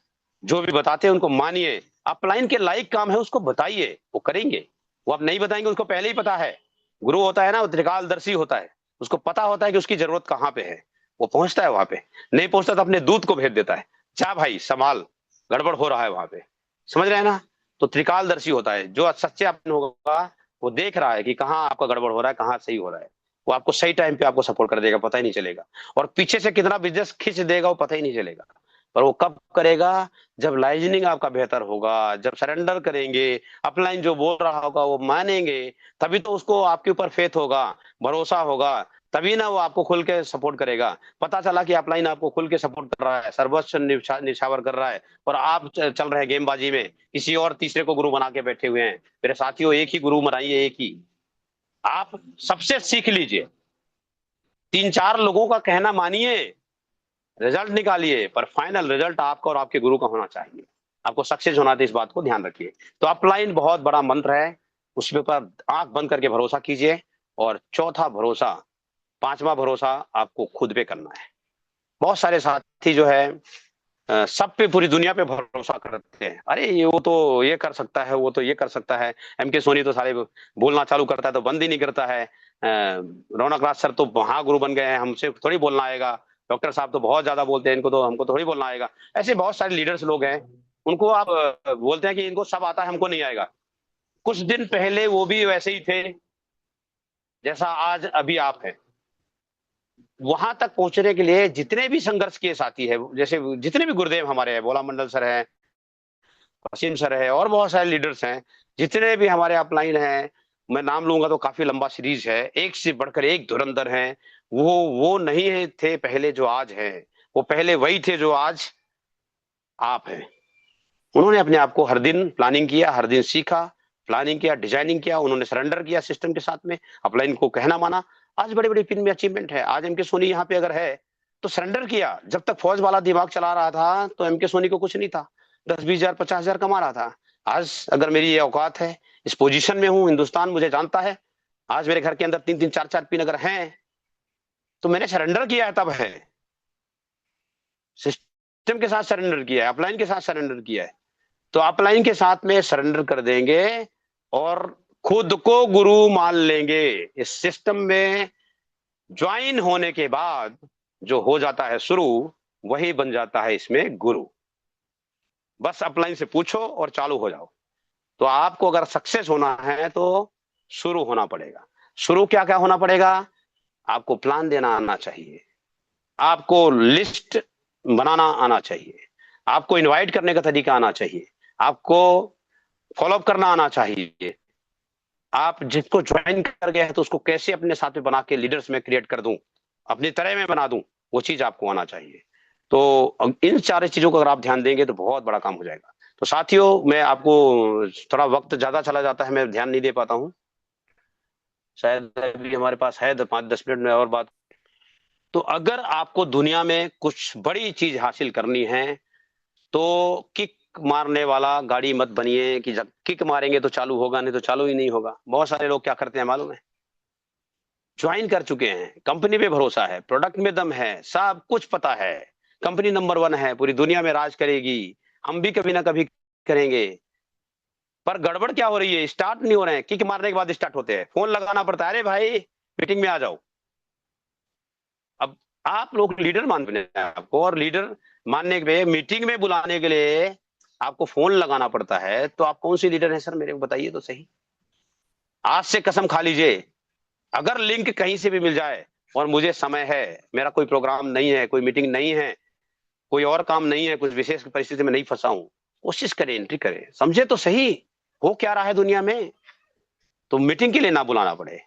जो भी बताते हैं उनको मानिए। अपलाइन के लाइक काम है उसको बताइए, वो करेंगे। वो आप नहीं बताएंगे, उसको पहले ही पता है। गुरु होता है ना, वो त्रिकालदर्शी होता है, उसको पता होता है कि उसकी जरूरत कहाँ पे है, वो पहुंचता है वहां पे। नहीं पहुंचता तो अपने दूत को भेज देता है, जा भाई संभाल, गड़बड़ हो रहा है वहां पे। समझ रहे हैं ना? तो त्रिकालदर्शी होता है, जो सच्चे अपन होगा वो देख रहा है कि कहाँ आपका गड़बड़ हो रहा है, कहाँ सही हो रहा है। वो आपको सही टाइम पे आपको सपोर्ट कर देगा, पता ही नहीं चलेगा। और पीछे से कितना बिजनेस खींच देगा वो पता ही नहीं चलेगा। पर वो कब करेगा? जब लाइजनिंग आपका बेहतर होगा, जब सरेंडर करेंगे, अपलाइन जो बोल रहा होगा वो मानेंगे, तभी तो उसको आपके ऊपर फेथ होगा, भरोसा होगा। तभी ना वो आपको खुल के सपोर्ट करेगा। पता चला कि अपलाइन आपको खुल के सपोर्ट कर रहा है, सर्वस्व निछावर कर रहा है, और आप चल रहे हैं गेमबाजी में, किसी और तीसरे को गुरु बना के बैठे हुए हैं। मेरे साथियों, एक ही गुरु बनाइए, एक ही। आप सबसे सीख लीजिए, 3 4 लोगों का कहना मानिए, रिजल्ट निकालिए, पर फाइनल रिजल्ट आपका और आपके गुरु का होना चाहिए। आपको सक्सेस होना था, इस बात को ध्यान रखिए। तो अपलाइन बहुत बड़ा मंत्र है, उसके ऊपर आंख बंद करके भरोसा कीजिए। और चौथा भरोसा, पांचवा भरोसा आपको खुद पे करना है। बहुत सारे साथी जो है सब पे, पूरी दुनिया पे भरोसा करते हैं। अरे ये, वो तो ये कर सकता है, वो तो ये कर सकता है। M K सोनी तो सारे बोलना चालू करता है तो बंद ही नहीं करता है। रौनक राज सर तो महागुरु बन गए हैं, हमसे थोड़ी बोलना आएगा। डॉक्टर साहब तो बहुत ज्यादा बोलते हैं, इनको तो हमको थोड़ी बोलना आएगा। ऐसे बहुत सारे लीडर्स लोग हैं, उनको आप बोलते हैं कि इनको सब आता है, हमको नहीं आएगा। कुछ दिन पहले वो भी वैसे ही थे जैसा आज अभी आप हैं। वहां तक पहुंचने के लिए जितने भी संघर्ष किए साथी है, जैसे जितने भी गुरुदेव हमारे हैं, भोला मंडल सर है, वसीम सर है, और बहुत सारे लीडर्स हैं, जितने भी हमारे अपलाइन हैं, मैं नाम लूंगा तो काफी लंबा सीरीज है, एक से बढ़कर एक धुरंधर हैं। वो नहीं थे पहले जो आज हैं, वो पहले वही थे जो आज आप हैं। उन्होंने अपने आप को हर दिन प्लानिंग किया, हर दिन सीखा, प्लानिंग किया, डिजाइनिंग किया, उन्होंने सरेंडर किया सिस्टम के साथ में, अपलाइन को कहना माना। आज बड़े बड़े पिन में अचीवमेंट है। आज M K सोनी यहाँ पे अगर है तो सरेंडर किया। जब तक फौज वाला दिमाग चला रहा था तो M K सोनी को कुछ नहीं था, 10 20 हजार 50 हजार कमा रहा था। आज अगर मेरी ये औकात है, इस पोजीशन में हूँ, हिंदुस्तान मुझे जानता है, आज मेरे घर के अंदर 3 3 4 4 पिन अगर हैं तो मैंने सरेंडर किया है, तब है। सिस्टम के साथ सरेंडर किया है, अपलाइन के साथ सरेंडर किया है। तो अपलाइन के साथ में सरेंडर कर देंगे और खुद को गुरु मान लेंगे। इस सिस्टम में ज्वाइन होने के बाद जो हो जाता है शुरू, वही बन जाता है इसमें गुरु। बस अपलाइन से पूछो और चालू हो जाओ। तो आपको अगर सक्सेस होना है तो शुरू होना पड़ेगा। शुरू क्या क्या होना पड़ेगा? आपको प्लान देना आना चाहिए, आपको लिस्ट बनाना आना चाहिए, आपको इनवाइट करने का तरीका आना चाहिए, आपको फॉलोअप करना आना चाहिए। आप जिसको ज्वाइन कर गए हैं तो उसको कैसे अपने साथ में बना के लीडर्स में क्रिएट कर दूं, अपनी तरह में बना दूं, वो चीज आपको आना चाहिए। तो इन सारी चीजों को अगर आप ध्यान देंगे तो बहुत बड़ा काम हो जाएगा। तो साथियों, मैं आपको, थोड़ा वक्त ज्यादा चला जाता है, मैं ध्यान नहीं दे पाता हूँ। शायद अभी हमारे पास है 5 10 मिनट में और बात। तो अगर आपको दुनिया में कुछ बड़ी चीज हासिल करनी है तो किक मारने वाला गाड़ी मत बनिए कि जब किक मारेंगे तो चालू होगा, नहीं तो चालू ही नहीं होगा। बहुत सारे लोग क्या करते हैं मालूम है, ज्वाइन कर चुके हैं, कंपनी पे भरोसा है, प्रोडक्ट में दम है, सब कुछ पता है, कंपनी नंबर 1 है, पूरी दुनिया में राज करेगी, हम भी कभी ना कभी करेंगे। पर गड़बड़ क्या हो रही है, स्टार्ट नहीं हो रहे हैं, किक मारने के बाद स्टार्ट होते हैं, फोन लगाना पड़ता है, अरे भाई मीटिंग में आ जाओ। अब आप लोग लीडर मानते हैं आपको, और लीडर मानने के मीटिंग में बुलाने के लिए आपको फोन लगाना पड़ता है, तो आप कौन सी लीडर हैं सर, मेरे को बताइए तो सही। आज से कसम खा लीजिए, अगर लिंक कहीं से भी मिल जाए और मुझे समय है, मेरा कोई प्रोग्राम नहीं है, कोई मीटिंग नहीं है, कोई और काम नहीं है, कुछ विशेष परिस्थिति में नहीं फंसा हूं, कोशिश करें, एंट्री करें, समझे तो सही हो क्या रहा है दुनिया में। तो मीटिंग के लिए ना बुलाना पड़े,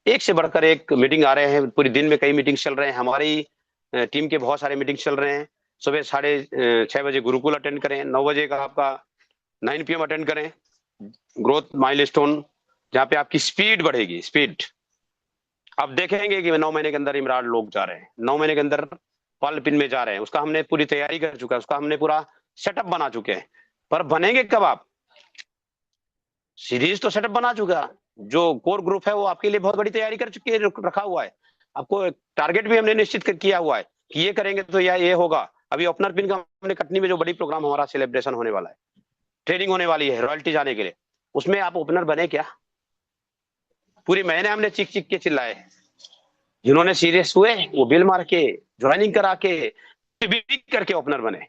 एक से बढ़कर एक मीटिंग आ रहे हैं, पूरी दिन में कई मीटिंग चल रहे हैं, हमारी टीम के बहुत सारे मीटिंग चल रहे हैं। सुबह 6:30 गुरुकुल अटेंड करें, 9 बजे का आपका 9 PM अटेंड करें, ग्रोथ माइलस्टोन, जहां पे आपकी स्पीड बढ़ेगी, स्पीड। अब देखेंगे कि 9 महीने के अंदर इमरान लोग जा रहे हैं, 9 महीने के अंदर पल पिन में जा रहे हैं, उसका हमने पूरी तैयारी कर चुका है, उसका हमने पूरा सेटअप बना चुके हैं। पर बनेंगे कब आप, सीरीज तो सेटअप बना चुका, जो कोर ग्रुप है वो आपके लिए बहुत बड़ी तैयारी कर चुकी है, रखा हुआ है, आपको टारगेट भी हमने निश्चित किया हुआ है कि ये करेंगे तो ये होगा। अभी ओपनर पिन का हमने कटनी में जो बड़ी प्रोग्राम हमारा सेलिब्रेशन होने वाला है, ट्रेनिंग होने वाली है रॉयल्टी जाने के लिए, उसमें आप ओपनर बने क्या, पूरी महीने हमने चीख चीख के चिल्लाए, जिन्होंने सीरियस हुए वो बिल मार के ज्वाइनिंग करा के करके ओपनर बने,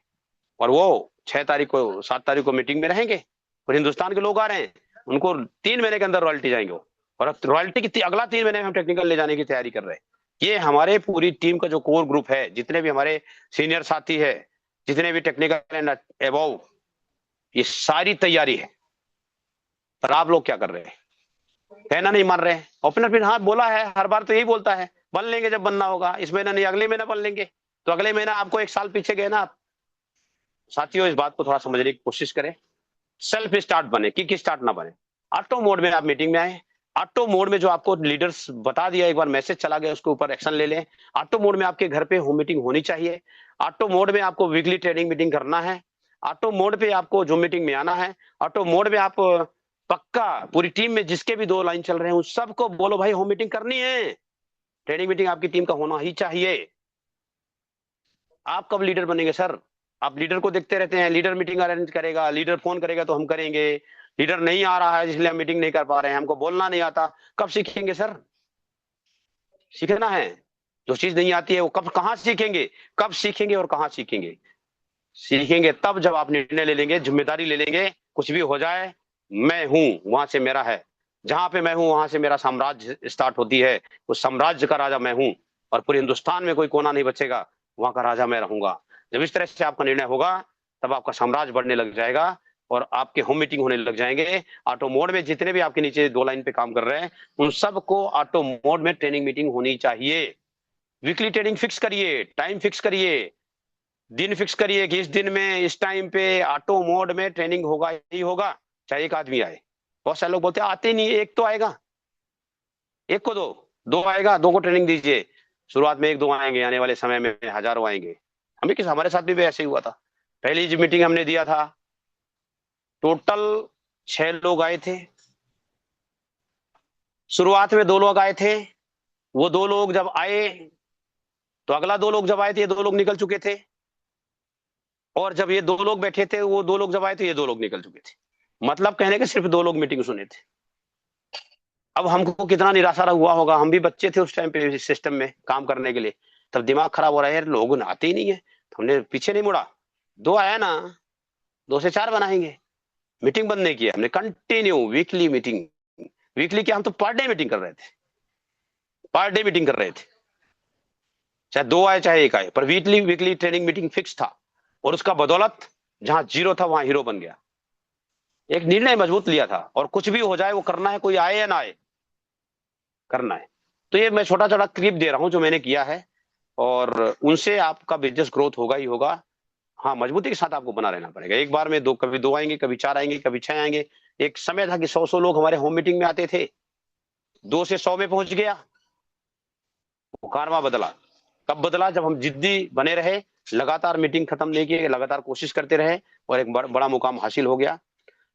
और वो 6 तारीख को 7 तारीख को मीटिंग में रहेंगे, और हिंदुस्तान के लोग आ रहे हैं, उनको 3 महीने के अंदर रॉयल्टी जाएंगे, और अब रॉयल्टी की अगला 3 महीने में हम टेक्निकल ले जाने की तैयारी कर रहे हैं। ये हमारे पूरी टीम का जो कोर ग्रुप है, जितने भी हमारे सीनियर साथी है, जितने भी टेक्निकल एंड अबव, ये सारी तैयारी है। पर आप लोग क्या कर रहे हैं, कहना नहीं मान रहे हैं। ओपनर फिर हाँ बोला है, हर बार तो यही बोलता है, बन लेंगे जब बनना होगा, इस महीना नहीं अगले महीना बन लेंगे, तो अगले महीना आपको 1 साल पीछे गए ना आप। साथियों इस बात को थोड़ा समझने की कोशिश करें, सेल्फ स्टार्ट बने, किक स्टार्ट ना बने। ऑटो मोड में आप मीटिंग में आए, ऑटो मोड में जो आपको लीडर्स बता दिया, एक बार मैसेज चला गया उसके ऊपर एक्शन ले लें। ऑटो मोड में आपके घर पे होम मीटिंग होनी चाहिए, ऑटो मोड में आपको वीकली ट्रेनिंग मीटिंग करना है, ऑटो मोड पे आपको जो मीटिंग में आना है, ऑटो मोड में आप पक्का पूरी टीम में जिसके भी 2 लाइन चल रहे हैं उस सबको बोलो भाई होम मीटिंग करनी है, ट्रेनिंग मीटिंग आपकी टीम का होना ही चाहिए। आप कब लीडर बनेंगे सर, आप लीडर को देखते रहते हैं, लीडर मीटिंग अरेंज करेगा, लीडर फोन करेगा तो हम करेंगे, लीडर नहीं आ रहा है इसलिए हम मीटिंग नहीं कर पा रहे हैं, हमको बोलना नहीं आता, कब सीखेंगे सर, सीखना है। जो चीज नहीं आती है वो कब कहां सीखेंगे, कब सीखेंगे और कहां सीखेंगे, सीखेंगे तब जब आप निर्णय ले लेंगे, जिम्मेदारी ले लेंगे, कुछ भी हो जाए मैं हूं, वहां से मेरा है, जहां पे मैं हूं वहां से मेरा साम्राज्य स्टार्ट होती है, उस साम्राज्य का राजा मैं हूं, और पूरे हिंदुस्तान में कोई कोना नहीं बचेगा, वहां का राजा मैं रहूंगा। जब इस तरह से आपका निर्णय होगा तब आपका साम्राज्य बढ़ने लग जाएगा, और आपके होम मीटिंग होने लग जाएंगे। ऑटो मोड में जितने भी आपके नीचे 2 लाइन पे काम कर रहे हैं उन सबको ऑटो मोड में ट्रेनिंग मीटिंग होनी चाहिए। वीकली ट्रेनिंग फिक्स करिए, टाइम फिक्स करिए, दिन फिक्स करिए कि इस दिन में इस टाइम पे ऑटो मोड में ट्रेनिंग होगा ही होगा, चाहे एक आदमी आए। बहुत सारे लोग बोलते हैं आते नहीं, एक तो आएगा, एक को दो, दो आएगा, दो को ट्रेनिंग दीजिए। शुरुआत में 1-2 आएंगे, आने वाले समय में हजारों आएंगे। हमारे साथ भी ऐसे ही हुआ था। पहली जो मीटिंग हमने दिया था, टोटल 6 लोग आए थे, शुरुआत में 2 लोग आए थे, वो 2 लोग जब आए तो अगला 2 लोग जब आए थे ये 2 लोग निकल चुके थे, और जब ये 2 लोग बैठे थे वो 2 लोग जब आए थे ये 2 लोग निकल चुके थे। मतलब कहने के सिर्फ 2 लोग मीटिंग सुने थे। अब हमको कितना निराशा हुआ होगा, हम भी बच्चे थे उस टाइम पे सिस्टम में काम करने के लिए, तब दिमाग खराब हो रहा है यार, लोग आते ही नहीं है, तो हमने पीछे नहीं मुड़ा, 2 आया ना, 2 से 4 बनाएंगे। मीटिंग बंद नहीं किया हमने, कंटिन्यू वीकली मीटिंग, वीकली क्या, हम तो पर डे मीटिंग कर रहे थे, पर डे मीटिंग कर रहे थे, चाहे 2 आए चाहे 1 आए, पर weekly weekly training meeting fix था, और उसका बदौलत जहां जीरो था वहां हीरो बन गया। एक निर्णय मजबूत लिया था, और कुछ भी हो जाए वो करना है, कोई आए या ना आए, करना है। तो ये मैं छोटा छोटा क्लिप दे रहा हूं जो मैंने किया है, और उनसे आपका बिजनेस ग्रोथ होगा ही होगा। हाँ, मजबूती के साथ आपको बना रहना पड़ेगा। एक बार में कभी 2 आएंगे, कभी 4 आएंगे, कभी 6 आएंगे। एक समय था कि 100 लोग हमारे होम मीटिंग में आते थे, 2 से 100 में पहुंच गया, वो कारवां बदला। कब बदला, जब हम जिद्दी बने रहे, लगातार मीटिंग खत्म नहीं की, लगातार कोशिश करते रहे और एक बड़ा मुकाम हासिल हो गया।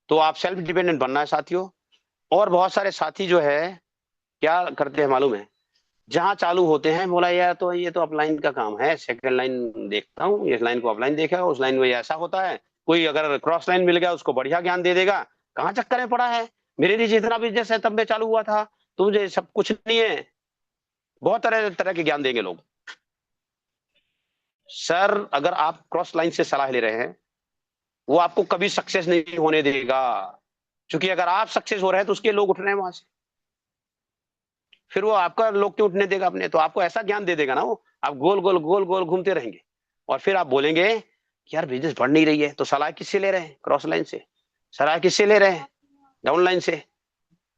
तो आप सेल्फ डिपेंडेंट बनना है साथियों। और बहुत सारे साथी जो है क्या करते हैं मालूम है, जहां चालू होते हैं बोला यार तो ये तो अपलाइन का काम है, सेकंड लाइन देखता हूँ, इस लाइन को अपलाइन देखा, उस लाइन में ऐसा होता है, कोई अगर क्रॉस लाइन मिल गया उसको बढ़िया ज्ञान दे देगा। कहाँ चक्कर में पड़ा है, मेरे लिए जितना बिजनेस है तब में चालू हुआ था, तुझे सब कुछ नहीं है। बहुत तरह तरह के ज्ञान देंगे लोग। सर अगर आप क्रॉस लाइन से सलाह ले रहे हैं, वो आपको कभी सक्सेस नहीं होने देगा, क्योंकि अगर आप सक्सेस हो रहे हैं तो उसके लोग उठ रहे हैं वहां से, फिर वो आपका लोग क्यों उठने देगा अपने, तो आपको ऐसा ज्ञान दे देगा ना वो, आप गोल गोल गोल गोल घूमते रहेंगे। और फिर आप बोलेंगे कि यार बिजनेस बढ़ नहीं रही है, तो सलाह किससे ले रहे हैं, क्रॉस लाइन से। सलाह किससे ले रहे हैं, डाउन लाइन से।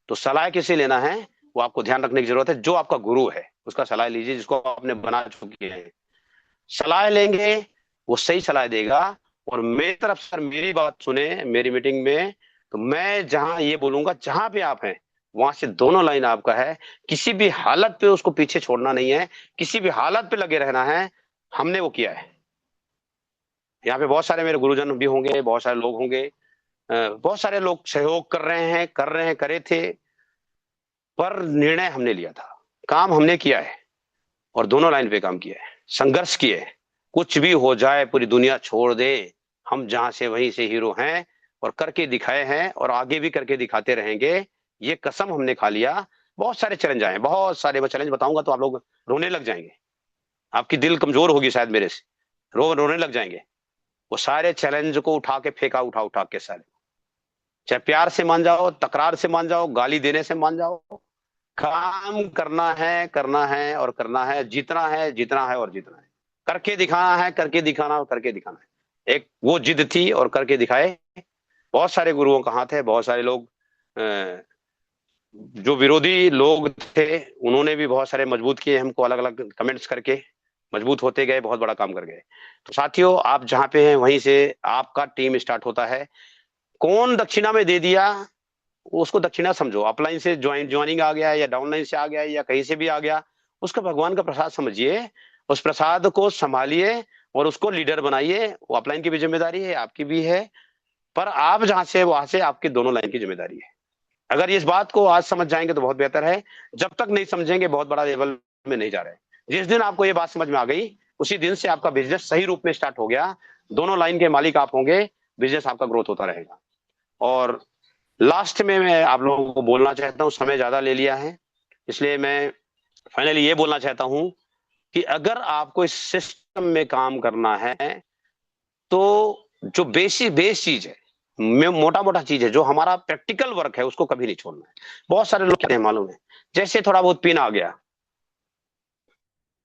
तो सलाह किससे लेना है, वो आपको ध्यान रखने की जरूरत है। जो आपका गुरु है उसका सलाह लीजिए, जिसको आपने बना चुके हैं। सलाह लेंगे, वो सही सलाह देगा। और मेरी तरफ सर मेरी बात सुने, मेरी मीटिंग में तो मैं जहां ये बोलूंगा, जहां पे आप हैं वहां से दोनों लाइन आपका है, किसी भी हालत पे उसको पीछे छोड़ना नहीं है, किसी भी हालत पे लगे रहना है। हमने वो किया है। यहाँ पे बहुत सारे मेरे गुरुजन भी होंगे, बहुत सारे लोग होंगे, बहुत सारे लोग सहयोग कर रहे हैं, करे थे। पर निर्णय हमने लिया था, काम हमने किया है, और दोनों लाइन पे काम किया है, संघर्ष किए। कुछ भी हो जाए, पूरी दुनिया छोड़ दे, हम जहां से वहीं से हीरो हैं, और करके दिखाए हैं और आगे भी करके दिखाते रहेंगे। ये कसम हमने खा लिया। बहुत सारे चैलेंज आए, बहुत सारे। मैं चैलेंज बताऊंगा तो आप लोग रोने लग जाएंगे, आपकी दिल कमजोर होगी शायद मेरे से, रोने लग जाएंगे। वो सारे चैलेंज को उठा के फेंका, उठा उठा के सारे, चाहे प्यार से मान जाओ, तकरार से मान जाओ, गाली देने से मान जाओ। काम करना है, करना है और करना है, जीतना है, जीतना है और जीतना है। करके दिखाना है, करके दिखाना और करके दिखाना है। एक वो जिद थी और करके दिखाए। बहुत सारे गुरुओं का हाथ है, बहुत सारे लोग जो विरोधी लोग थे उन्होंने भी बहुत सारे मजबूत किए हमको, अलग अलग कमेंट्स करके मजबूत होते गए, बहुत बड़ा काम कर गए। तो साथियों आप जहां पे हैं वहीं से आपका टीम स्टार्ट होता है। कौन दक्षिणा में दे दिया उसको दक्षिणा समझो, अपलाइन से ज्वाइनिंग आ गया या डाउनलाइन से आ गया या कहीं से भी आ गया, उसका भगवान का प्रसाद समझिए, उस प्रसाद को संभालिए और उसको लीडर बनाइए। वो अपलाइन की भी जिम्मेदारी है, आपकी भी है, पर आप जहां से वहां से आपकी दोनों लाइन की जिम्मेदारी है। अगर इस बात को आज समझ जाएंगे तो बहुत बेहतर है, जब तक नहीं समझेंगे बहुत बड़ा लेवल में नहीं जा रहे। जिस दिन आपको ये बात समझ में आ गई उसी दिन से आपका बिजनेस सही रूप में स्टार्ट हो गया, दोनों लाइन के मालिक आप होंगे, बिजनेस आपका ग्रोथ होता रहेगा। और लास्ट में मैं आप लोगों को बोलना चाहता हूं, समय ज्यादा ले लिया है इसलिए मैं फाइनली ये बोलना चाहता हूं कि अगर आपको इस सिस्टम में काम करना है तो जो बेस चीज है, मोटा मोटा चीज है, जो हमारा प्रैक्टिकल वर्क है उसको कभी नहीं छोड़ना है। बहुत सारे लोग कहते हैं मालूम है, जैसे थोड़ा बहुत पिन आ गया,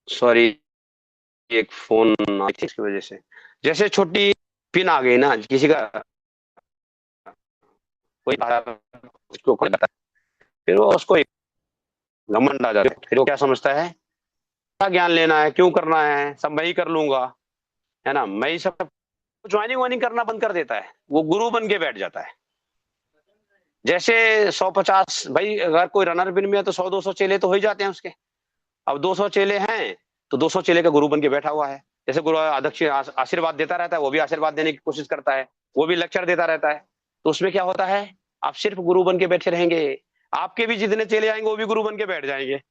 सॉरी एक फोन आई थी इसकी वजह से, जैसे छोटी पिन आ गई ना किसी का, कोई उसको फिर वो उसको घमंड आ जाता है। फिर वो क्या समझता है, क्या ज्ञान लेना है, क्यों करना है, सब मैं ही कर लूंगा, है ना, मैं ही सब। ज्वाइनिंग वाइनिंग करना बंद कर देता है, वो गुरु बन के बैठ जाता है। जैसे 150 भाई, अगर कोई रनर बिन में है तो 100-200 चेले तो हो ही जाते हैं उसके। अब 200 चेले हैं तो 200 चेले का गुरु बन के बैठा हुआ है। जैसे गुरु अध्यक्ष आशीर्वाद देता रहता है, वो भी आशीर्वाद देने की कोशिश करता है, वो भी लेक्चर देता रहता है। तो उसमें क्या होता है, आप सिर्फ गुरु बन के बैठे रहेंगे, आपके भी जितने चेले आएंगे वो भी गुरु बन के बैठ जाएंगे,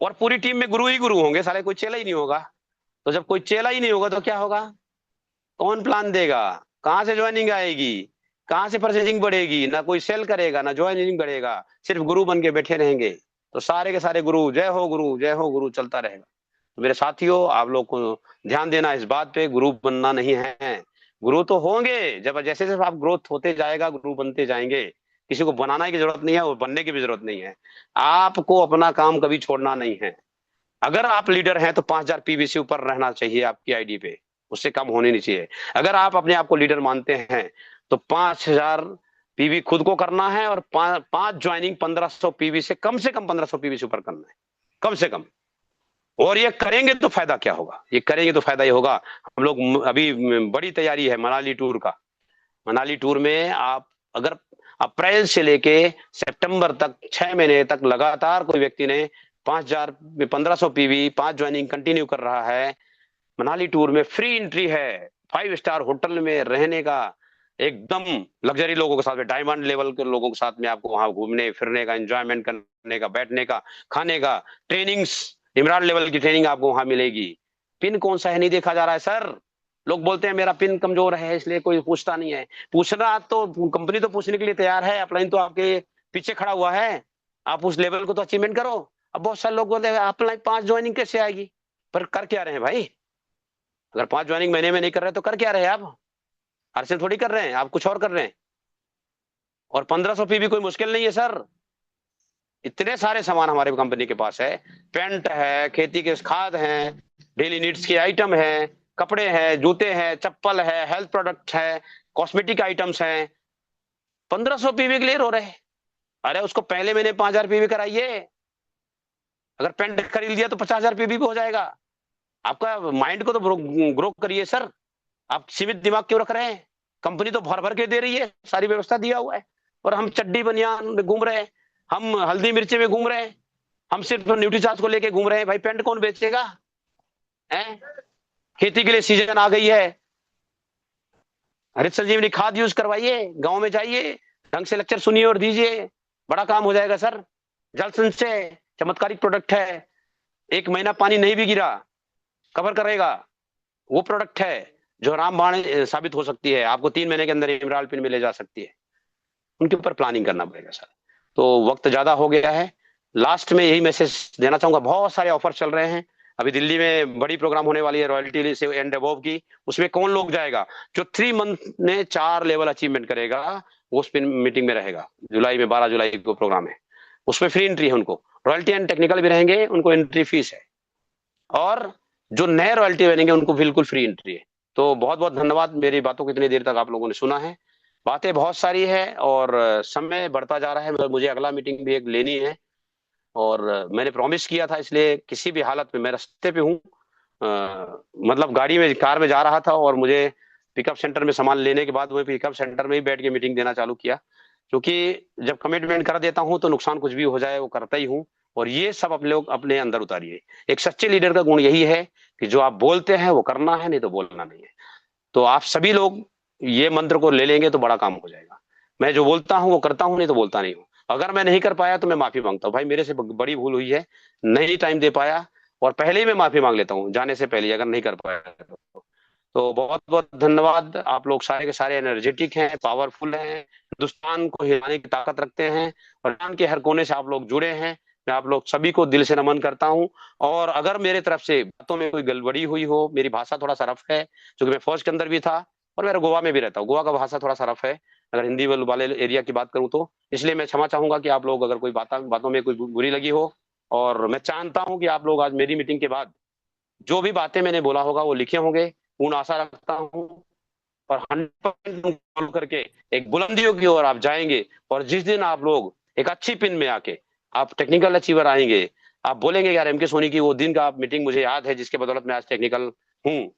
और पूरी टीम में गुरु ही गुरु होंगे साले, कोई चेला ही नहीं होगा। तो जब कोई चेला ही नहीं होगा तो क्या होगा, कौन प्लान देगा, कहां से ज्वाइनिंग आएगी, कहां से परचेजिंग बढ़ेगी, ना कोई सेल करेगा ना ज्वाइनिंग बढ़ेगा, सिर्फ गुरु बन के बैठे रहेंगे। तो सारे के सारे गुरु जय हो गुरु, जय हो गुरु चलता रहेगा। तो मेरे साथियों आप लोग को ध्यान देना इस बात पे, गुरु बनना नहीं है। गुरु तो होंगे, जब जैसे जैसे आप ग्रोथ होते जाएगा गुरु बनते जाएंगे। किसी को बनाने की जरूरत नहीं है और बनने की भी जरूरत नहीं है। आपको अपना काम कभी छोड़ना नहीं है। अगर आप लीडर हैं तो 5000 पीवी से ऊपर रहना चाहिए आपकी आईडी पे, उससे कम होनी नहीं चाहिए। अगर आप अपने आप को लीडर मानते हैं तो 5000 पीवी खुद को करना है, और पांच ज्वाइनिंग 1500 पीवी से कम 1500 पीवी से ऊपर करना है, कम से कम। और ये करेंगे तो फायदा क्या होगा, ये करेंगे तो फायदा ये होगा, हम लोग अभी बड़ी तैयारी है मनाली टूर का। मनाली टूर में आप अगर अप्रैल से लेके सितंबर तक 6 महीने तक लगातार कोई व्यक्ति ने 5000 1500 पीवी 5 ज्वाइनिंग कंटिन्यू कर रहा है, मनाली टूर में फ्री एंट्री है, 5 स्टार होटल में रहने का, एकदम लग्जरी लोगों के साथ में, डायमंड लेवल के लोगों के साथ में आपको वहां घूमने फिरने का, एंजॉयमेंट करने का, बैठने का, खाने का, ट्रेनिंग्स, इमरान लेवल की ट्रेनिंग आपको वहां मिलेगी। पिन कौन सा है नहीं देखा जा रहा है सर। लोग बोलते हैं मेरा पिन कमजोर है इसलिए कोई पूछता नहीं है। पूछना तो कंपनी तो पूछने के लिए तैयार है, अपलाइन तो आपके पीछे खड़ा हुआ है। आप उस लेवल को तो अचीवमेंट करो। अब बहुत सारे लोग बोलते हैं अपलाइन 5 ज्वाइनिंग कैसे आएगी, पर कर क्या रहे हैं भाई? अगर 5 ज्वाइनिंग महीने में नहीं कर रहे तो कर क्या रहे हैं आप? आरसीएल थोड़ी कर रहे हैं, आप कुछ और कर रहे हैं। और 1500 भी कोई मुश्किल नहीं है सर। इतने सारे सामान हमारे कंपनी के पास है। पेंट है, खेती के खाद हैं, डेली नीड्स के आइटम है, कपड़े हैं, जूते हैं, चप्पल है, हेल्थ प्रोडक्ट है, कॉस्मेटिक आइटम्स हैं। 1500 के लिए रो रहे हैं। अरे उसको पहले महीने 5000 कराइए। अगर पेंट खरीद लिया तो 50,000 भी हो जाएगा। आपका माइंड को तो ग्रो करिए सर। आप सीमित दिमाग क्यों रख रहे हैं? कंपनी तो भर भर के दे रही है, सारी व्यवस्था दिया हुआ है, और हम चड्डी बनियान में घूम रहे हैं, हम हल्दी मिर्ची में घूम रहे हैं, हम सिर्फ न्यूट्री चार्ज को लेके घूम रहे हैं। भाई पेंट कौन बेचेगा? हैं? खेती के लिए सीजन आ गई है, हरित संजीवनी खाद यूज करवाइए, गांव में जाइए, ढंग से लेक्चर सुनिए और दीजिए, बड़ा काम हो जाएगा सर। जल संचय चमत्कारिक प्रोडक्ट है, 1 महीना पानी नहीं भी गिरा कवर करेगा। वो प्रोडक्ट है जो रामबाण साबित हो सकती है, आपको 3 महीने के अंदर इमराल पिन में ले जा सकती है। उनके ऊपर प्लानिंग करना पड़ेगा सर। तो वक्त ज्यादा हो गया है, लास्ट में यही मैसेज देना चाहूंगा। बहुत सारे ऑफर चल रहे हैं, अभी दिल्ली में बड़ी प्रोग्राम होने वाली है रॉयल्टी से एंड अबव की। उसमें कौन लोग जाएगा? जो 3 मंथ में 4 लेवल अचीवमेंट करेगा वो उस मीटिंग में रहेगा। जुलाई में 12 जुलाई को प्रोग्राम है, उसमें फ्री एंट्री है उनको। रॉयल्टी एंड टेक्निकल भी रहेंगे, उनको एंट्री फीस है। और जो नए रॉयल्टी बनेंगे उनको बिल्कुल फ्री एंट्री है। तो बहुत बहुत धन्यवाद, मेरी बातों को इतनी देर तक आप लोगों ने सुना है। बातें बहुत सारी है और समय बढ़ता जा रहा है, मतलब मुझे अगला मीटिंग भी एक लेनी है। और मैंने प्रॉमिस किया था, इसलिए किसी भी हालत में मैं रास्ते पे हूँ। मतलब गाड़ी में कार में जा रहा था और मुझे पिकअप सेंटर में सामान लेने के बाद मैं पिकअप सेंटर में ही बैठ के मीटिंग देना चालू किया। क्योंकि जब कमिटमेंट कर देता हूं तो नुकसान कुछ भी हो जाए वो करता ही हूँ। और ये सब आप लोग अपने अंदर उतारिए। एक सच्चे लीडर का गुण यही है कि जो आप बोलते हैं वो करना है, नहीं तो बोलना नहीं है। तो आप सभी लोग ये मंत्र को ले लेंगे तो बड़ा काम हो जाएगा। मैं जो बोलता हूँ वो करता हूँ, नहीं तो बोलता नहीं हूँ। अगर मैं नहीं कर पाया तो मैं माफी मांगता हूँ, भाई मेरे से बड़ी भूल हुई है, नहीं टाइम दे पाया। और पहले ही मैं माफी मांग लेता हूँ जाने से पहले, अगर नहीं कर पाया तो बहुत बहुत धन्यवाद। आप लोग सारे के सारे एनर्जेटिक हैं, पावरफुल हैं, हिंदुस्तान को हिलाने की ताकत रखते हैं, और हिंदुस्तान के हर कोने से आप लोग जुड़े हैं। मैं आप लोग सभी को दिल से नमन करता हूं। और अगर मेरे तरफ से बातों में कोई गड़बड़ी हुई हो, मेरी भाषा थोड़ा सा रफ है, क्योंकि मैं फौज के अंदर भी था और मैं गोवा में भी रहता हूँ, गोवा का भाषा थोड़ा सा रफ है अगर हिंदी वाले एरिया की बात करूं तो, इसलिए मैं क्षमा चाहूंगा कि आप लोग अगर कोई बातों में कोई बुरी लगी हो। और मैं चाहता हूं कि आप लोग आज मेरी मीटिंग के बाद जो भी बातें मैंने बोला होगा वो लिखे होंगे, पूर्ण आशा रखता हूँ। और 100% फॉलो करके एक बुलंदियों की ओर आप जाएंगे। और जिस दिन आप लोग एक अच्छी पिन में आके आप टेक्निकल अचीवर आएंगे, आप बोलेंगे यार एम के सोनी की वो दिन का मीटिंग मुझे याद है जिसके बदौलत मैं आज टेक्निकल हूँ,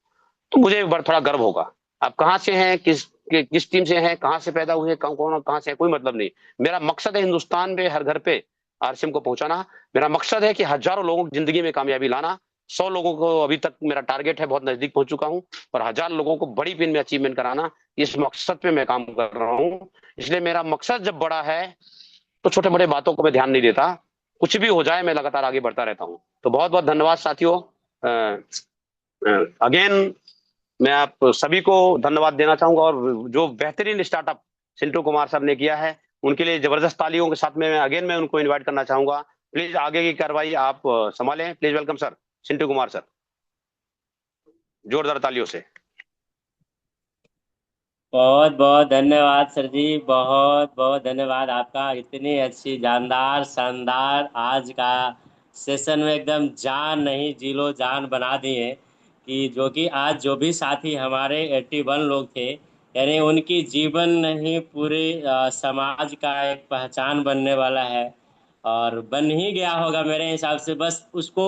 तो मुझे थोड़ा गर्व होगा। आप कहाँ से हैं, किस टीम से हैं, कहाँ से पैदा हुए, कौन कहाँ से है, कोई मतलब नहीं। मेरा मकसद है हिंदुस्तान में हर घर पे आरसीएम को पहुंचाना। मेरा मकसद है कि हजारों लोगों की जिंदगी में कामयाबी लाना। 100 लोगों को अभी तक मेरा टारगेट है, बहुत नजदीक पहुंच चुका हूं। और 1000 लोगों को बड़ी पिन में अचीवमेंट कराना, इस मकसद पे मैं काम कर रहा हूँ। इसलिए मेरा मकसद जब बड़ा है तो छोटे मोटे बातों को मैं ध्यान नहीं देता। कुछ भी हो जाए मैं लगातार आगे बढ़ता रहता हूँ। तो बहुत बहुत धन्यवाद साथियों। अगेन मैं आप सभी को धन्यवाद देना चाहूंगा। और जो बेहतरीन स्टार्टअप सिंटू कुमार साहब ने किया है उनके लिए जबरदस्त तालियों के साथ में मैं उनको इनवाइट करना चाहूंगा। प्लीज आगे की कार्रवाई आप संभालें। Please welcome sir, Sintu Kumar sir, जोरदार तालियों से। बहुत बहुत धन्यवाद सर जी, बहुत बहुत धन्यवाद आपका। इतनी अच्छी जानदार शानदार आज का सेशन में एकदम जान नहीं जिलो जान बना दिए। कि जो कि आज जो भी साथी हमारे 81 लोग थे, यानी उनकी जीवन ही पूरे समाज का एक पहचान बनने वाला है। और बन ही गया होगा मेरे हिसाब से। बस उसको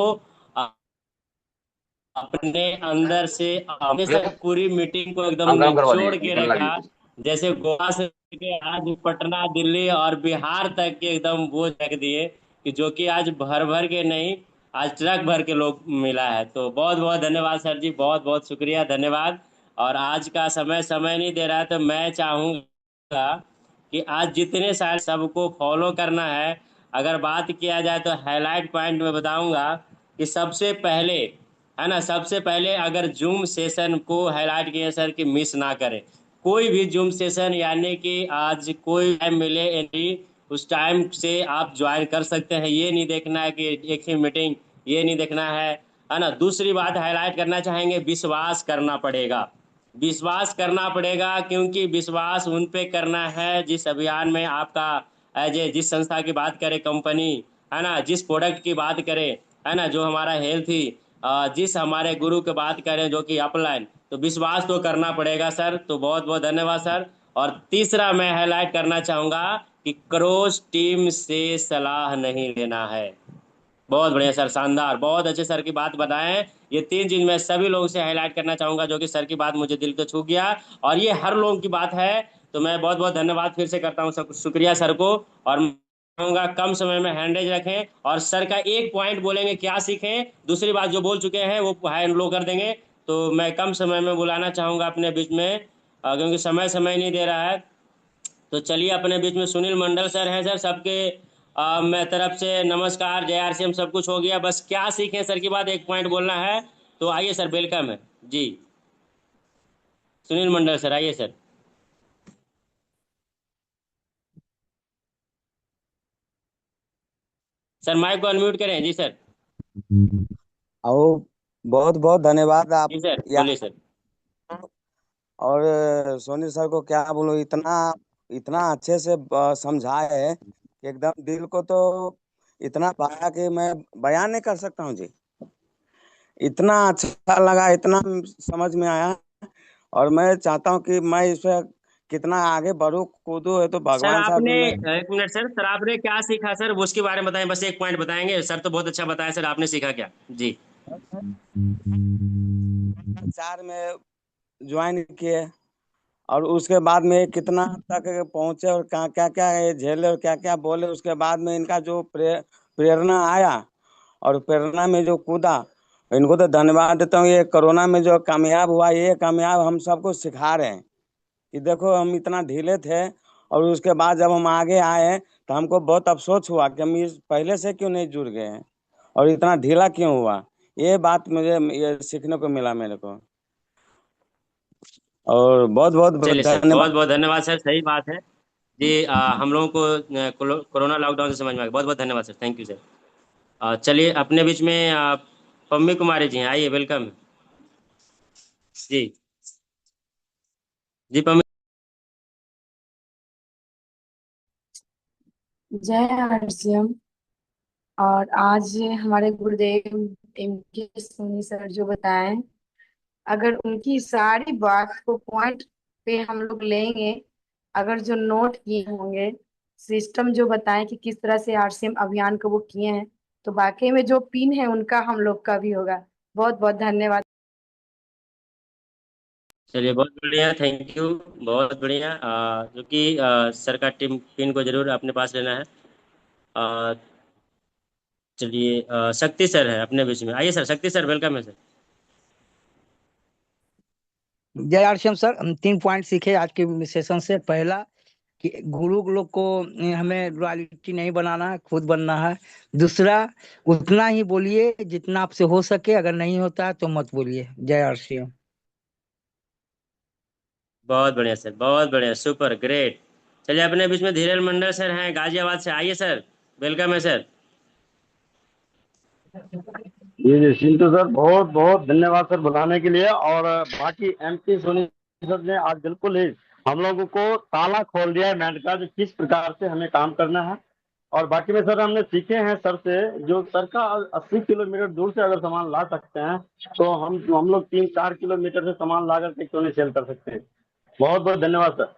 अपने अंदर से हमेशा पूरी मीटिंग को एकदम हाँ गरम करवा निचोड़ दिए, के निकलने रखा। लगी। जैसे गोवा से लेके आज पटना, दिल्ली और बिहार तक के एकदम बोझ रख दिए। कि जो कि आज भर भर के नहीं, आज ट्रक भर के लोग मिला है। तो बहुत बहुत धन्यवाद सर जी, बहुत बहुत शुक्रिया, धन्यवाद। और आज का समय समय नहीं दे रहा है, तो मैं चाहूँगा कि आज जितने सारे सबको फॉलो करना है। अगर बात किया जाए तो हाईलाइट पॉइंट में बताऊंगा कि सबसे पहले, है ना, सबसे पहले अगर जूम सेशन को हाईलाइट किया सर कि मिस ना करें। कोई भी जूम सेशन, यानी कि आज कोई टाइम मिले एंट्री, उस टाइम से आप ज्वाइन कर सकते हैं। ये नहीं देखना है कि एक ही मीटिंग, ये नहीं देखना है ना। दूसरी बात हाईलाइट करना चाहेंगे, विश्वास करना पड़ेगा। विश्वास करना पड़ेगा, क्योंकि विश्वास उन पे करना है जिस अभियान में आपका, एज ए जिस संस्था की बात करें, कंपनी, है ना, जिस प्रोडक्ट की बात करें, है ना, जो हमारा हेल्थ ही, जिस हमारे गुरु की बात करें जो कि अपलाइन, तो विश्वास तो करना पड़ेगा सर। तो बहुत बहुत धन्यवाद सर। और तीसरा मैं हाईलाइट करना चाहूँगा कि क्रॉस टीम से सलाह नहीं लेना है। बहुत बढ़िया सर, शानदार, बहुत अच्छे सर की बात बताएं। ये तीन चीज मैं सभी लोगों से हाईलाइट करना चाहूंगा, जो कि सर की बात मुझे दिल को छू गया, और ये हर लोगों की बात है। तो मैं बहुत बहुत धन्यवाद फिर से करता हूँ, सब शुक्रिया सर को। और मैं कहूंगा कम समय में हैंडेज रखें, और सर का एक पॉइंट बोलेंगे क्या सीखें, दूसरी बात जो बोल चुके हैं वो हैंड लो कर देंगे। तो मैं कम समय में बुलाना चाहूंगा अपने बीच में, क्योंकि समय समय नहीं दे रहा है। तो चलिए, अपने बीच में सुनील मंडल सर हैं। सर सबके मैं तरफ से नमस्कार, जय आर सी एम, सब कुछ हो गया, बस क्या सीखें सर की बात एक पॉइंट बोलना है। तो आइए सर, वेलकम है जी। सुनील मंडल सर, आइए सर। सर माइक को अनम्यूट करें जी सर। और बहुत बहुत धन्यवाद आप जी सर, या बोलिए सर। और सोनी सर को क्या बोलूं, इतना इतना अच्छे से समझाए है कि एकदम दिल को तो इतना पाया कि मैं बयान नहीं कर सकता हूँ जी। इतना अच्छा लगा, इतना समझ में आया। और मैं चाहता हूँ कि मैं इस पे कितना आगे बढ़ूं कूदूं, है तो सर भगवान साहब आपने, भी मैं। एक मिनट सर, सर आपने क्या सीखा सर, वो उसके बारे में बताएं, बस एक पॉइंट बताएंगे। सर तो बहुत अच्छा बताया सर, आपने सीखा क्या जी। 4 में ज्वाइन किए, और उसके बाद में कितना तक पहुंचे और क्या क्या क्या ये झेले और क्या क्या बोले, उसके बाद में इनका जो प्रेरणा आया और प्रेरणा में जो कूदा, इनको तो धन्यवाद देता हूँ। ये कोरोना में जो कामयाब हुआ, ये कामयाब हम सबको सिखा रहे हैं कि देखो हम इतना ढीले थे, और उसके बाद जब हम आगे आए तो हमको बहुत अफसोस हुआ कि हम इस पहले से क्यों नहीं जुड़ गए हैं और इतना ढीला क्यों हुआ। ये बात मुझे ये सीखने को मिला मेरे को। और बहुत बहुत चलिए सर, धन्यवाद। बहुत बहुत धन्यवाद सर, सही बात है जी। हम लोगों को कोरोना लॉकडाउन से समझ में आ गया। बहुत बहुत धन्यवाद सर, थैंक यू सर। चलिए, अपने बीच में पम्मी कुमारी जी हैं, आइए, वेलकम जी। जी पम्मी। जय हरसिम। और आज हमारे गुरुदेव एम के सोनी सर जो बताएं, अगर उनकी सारी बात को पॉइंट पे हम लोग लेंगे, अगर जो नोट किए होंगे, सिस्टम जो बताएं कि किस तरह से आरसीएम अभियान को वो किए हैं, तो वाकई में जो पिन है उनका हम लोग का भी होगा। बहुत बहुत धन्यवाद। चलिए, बहुत बढ़िया, थैंक यू, बहुत बढ़िया। जो कि सर का टीम पिन को जरूर अपने पास लेना है। अ, चलिए, शक्ति सर है अपने बीच में, आइए सर, शक्ति सर, वेलकम है सर। जय आरसीएम सर। हम 3 पॉइंट सीखे आज के सेशन से। पहला कि गुरु लोग को हमें रॉयल्टी नहीं बनाना है, खुद बनना है। दूसरा, उतना ही बोलिए जितना आपसे हो सके, अगर नहीं होता है तो मत बोलिए। जय आरसीएम। बहुत बढ़िया सर, बहुत बढ़िया, सुपर ग्रेट। चलिए, अपने बीच में धीरेन मंडल सर हैं गाजियाबाद से, आइए सर, वेलकम है सर। जी जी चिंटू सर, बहुत बहुत धन्यवाद सर बुलाने के लिए। और बाकी एमपी सोनी सर ने आज बिल्कुल ही हम लोगों को ताला खोल दिया है मैट का, जो किस प्रकार से हमें काम करना है। और बाकी में सर हमने सीखे हैं सर से, जो सर का 80 किलोमीटर दूर से अगर सामान ला सकते हैं, तो हम लोग 3-4 किलोमीटर से सामान ला करके क्यों नहीं सेल कर सकते हैं। बहुत बहुत धन्यवाद sir.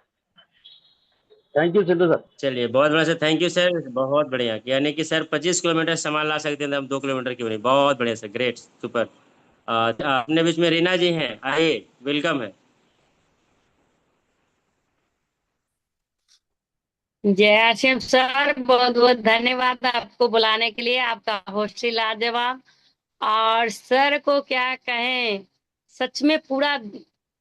Thank you Chintu sir. चलिए, बहुत बढ़िया सर, थैंक यू सर, बहुत बढ़िया। यानी कि सर 25 किलोमीटर सामान ला सकते हैं, तो हम 2 किलोमीटर क्यों नहीं। बहुत बढ़िया सर, ग्रेट, सुपर। अपने बीच में रीना जी हैं, आइए, वेलकम है। जय आशिम सर, बहुत बहुत धन्यवाद आपको बुलाने के लिए। आपका होस्टी लाजवाब। और सर को क्या कहें, सच में पूरा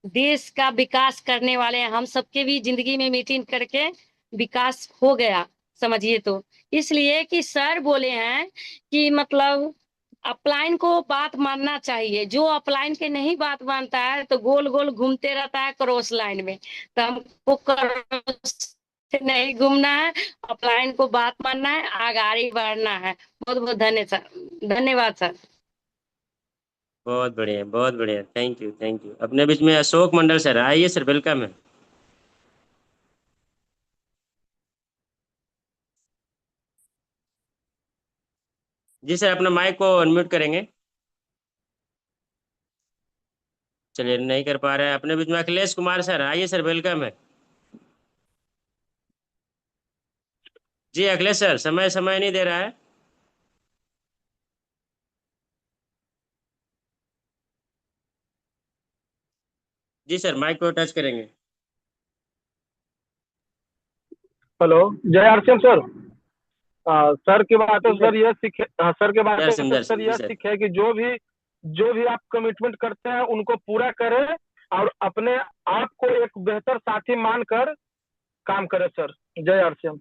देश का विकास करने वाले हैं। हम सबके भी जिंदगी में मीटिंग करके विकास हो गया, समझिए तो। इसलिए कि सर बोले हैं कि मतलब अपलाइन को बात मानना चाहिए। जो अपलाइन के नहीं बात मानता है तो गोल गोल घूमते रहता है क्रॉस लाइन में। तो हमको क्रॉस से नहीं घूमना है, अपलाइन को बात मानना है, आगे बढ़ना है। बहुत बहुत धन्यवाद सर। बहुत बढ़िया, बहुत बढ़िया, थैंक यू, थैंक यू। अपने बीच में अशोक मंडल सर, आइए सर, वेलकम है। जी सर, अपना माइक को अनम्यूट करेंगे। चलिए, नहीं कर पा रहे हैं। अपने बीच में अखिलेश कुमार सर, आइए सर, वेलकम है। जी अखिलेश सर, समय समय नहीं दे रहा है। जी सर, माइक को टच करेंगे। हेलो, जय आरसीएम सर। सर की बात है सर, यह सीख सर की बात है जय सर, सिंह जी यह सर। सीख है कि जो भी आप कमिटमेंट करते हैं उनको पूरा करें और अपने आप को एक बेहतर साथी मानकर काम करें सर। जय आरसीएम।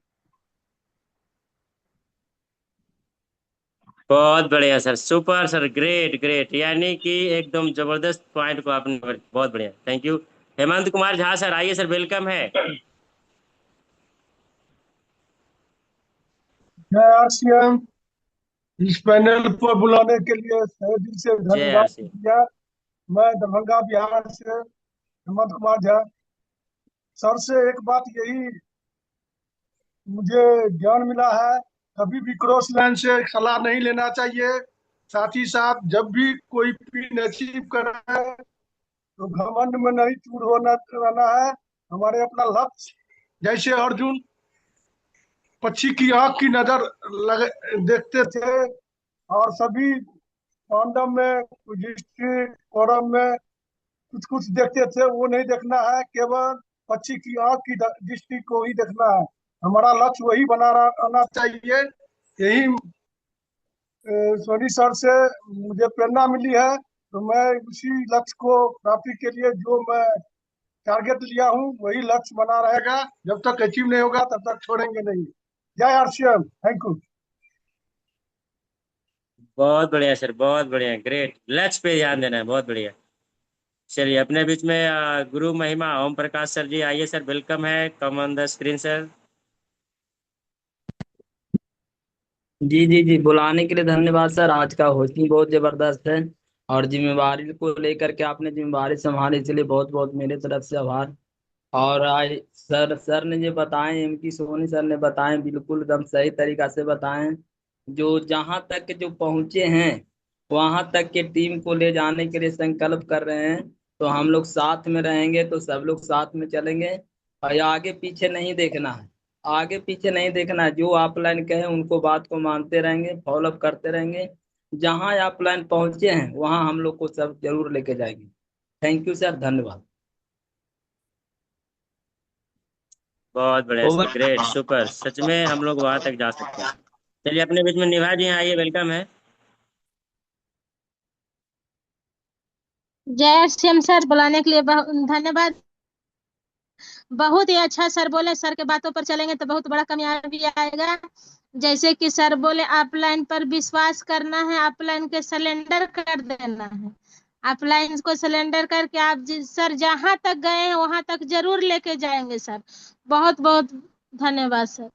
बहुत बढ़िया sir, super sir, great great, यानी कि एकदम जबरदस्त पॉइंट को आपने बहुत बढ़िया, thank you. Hemant Kumar Jha sir, आइए सर, वेलकम है। जय आरसीएम। इस पैनल पर बुलाने के लिए तहे दिल से जय धन्यवाद आरसी। दिया। मैं दरभंगा बिहार से हेमंत कुमार झा। सर से एक बात यही मुझे ज्ञान मिला है, कभी भी क्रॉस लाइन से सलाह नहीं लेना चाहिए। साथ ही साथ जब भी कोई पिन अचीव करे तो घमंड में नहीं चूर होना रहना है। हमारे अपना लक्ष्य, जैसे अर्जुन पक्षी की आंख की नजर देखते थे, और सभी पांडव में युधिष्ठिर कौरव में कुछ कुछ देखते थे, वो नहीं देखना है। केवल पक्षी की आंख की दृष्टि को ही देखना है। हमारा लक्ष्य वही बना रहना चाहिए। यही सोनी सर से मुझे प्रेरणा मिली है। तो मैं उसी लक्ष्य को प्राप्ति के लिए जो मैं टारगेट लिया हूँ वही लक्ष्य बना रहेगा। जब तक अचीव नहीं होगा तब तक छोड़ेंगे नहीं। जय आरसीएम, थैंक यू। बहुत बढ़िया सर, बहुत बढ़िया, ग्रेट, लक्ष्य पे ध्यान देना है, बहुत बढ़िया। चलिए, अपने बीच में गुरु महिमा ओम प्रकाश सर जी, आइए सर, वेलकम है, come on the screen sir. जी जी जी, बुलाने के लिए धन्यवाद सर। आज का होस्टिंग बहुत जबरदस्त है, और जिम्मेवारी को लेकर के आपने जिम्मेवारी संभाली, इसलिए बहुत बहुत मेरे तरफ से आभार। और आज सर ने जो बताए, एम की सोनी सर ने बताए, बिल्कुल एकदम सही तरीका से बताए। जो जहां तक जो पहुंचे हैं वहां तक के टीम को ले जाने के लिए संकल्प कर रहे हैं। तो हम लोग साथ में रहेंगे तो सब लोग साथ में चलेंगे, और आगे पीछे नहीं देखना है। आगे पीछे नहीं देखना है, जो आप लाइन कहे उनको बात को मानते रहेंगे, फॉलोअप करते रहेंगे। जहां आप लाइन पहुंचे हैं वहां हम लोग को सब जरूर लेके जाएंगे। थैंक यू सर, धन्यवाद। बहुत बढ़िया सर, ओवर। ग्रेट, सुपर, सच में हम लोग वहां तक जा सकते हैं। चलिए, अपने बीच में निभा जी हैं, आइए, वेलकम है। जय श्याम सर, बुलाने के लिए धन्यवाद। बहुत ही अच्छा सर बोले, सर के बातों पर चलेंगे तो बहुत बड़ा कामयाबी आएगा। जैसे कि सर बोले, अपलाइन पर विश्वास करना है, अपलाइन के सिलेंडर कर देना है। अपलाइन को सिलेंडर करके आप सर जहां तक गए हैं वहां तक जरूर लेके जाएंगे सर। बहुत बहुत धन्यवाद सर।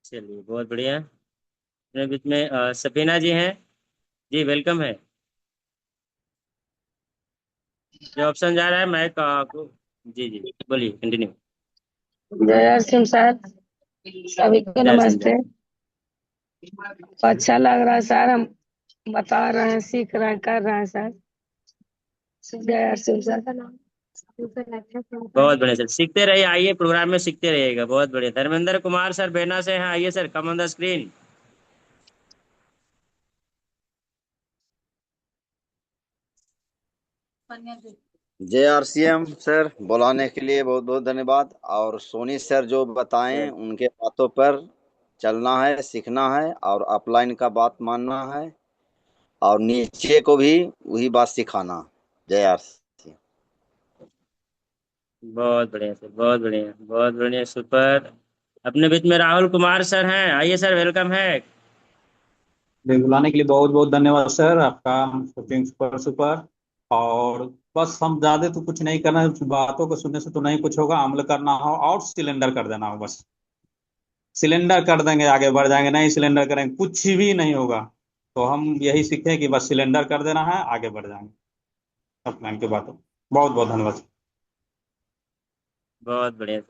चलिए, बहुत बढ़िया। अपने बीच में सफीना जी हैं, जी वेलकम है। जो ऑप्शन जा रहा है मैं आपको। जी जी, बोलिए, कंटिन्यू। जय सिंह सर, सभी को जय सिंह, नमस्ते। अच्छा लग रहा है सर, हम बता रहे हैं, सीख रहे हैं, कर रहे हैं सर। जय सिंह सर। बहुत बढ़िया सर, सीखते रहिए, आइए प्रोग्राम में सीखते रहिएगा, बहुत बढ़िया। धर्मेंद्र कुमार सर बेना से हैं, आइए sir, come on the screen. जय आरसीएम सर, बुलाने के लिए बहुत बहुत धन्यवाद। और सोनी सर जो बताएं उनके बातों पर चलना है, सीखना है और अपलाइन का बात मानना है और नीचे को भी वही बात सिखाना। जय आरसीएम। बहुत बढ़िया सर, बहुत बढ़िया, बहुत बढ़िया, सुपर। अपने बीच में राहुल कुमार सर हैं, आइए सर, वेलकम है। बुलाने के लिए बहुत बहुत धन्यवाद सर आपका। Shooting super super. और बस हम ज्यादा तो कुछ नहीं करना है, बातों को सुनने से तो नहीं कुछ होगा, अमल करना हो और सिलेंडर कर देना हो बस। सिलेंडर कर देंगे आगे बढ़ जाएंगे, नहीं सिलेंडर करेंगे कुछ भी नहीं होगा। तो हम यही सीखे कि बस सिलेंडर कर देना है, आगे बढ़ जाएंगे अपना की बातों। बहुत बहुत धन्यवाद। बहुत बढ़िया सर।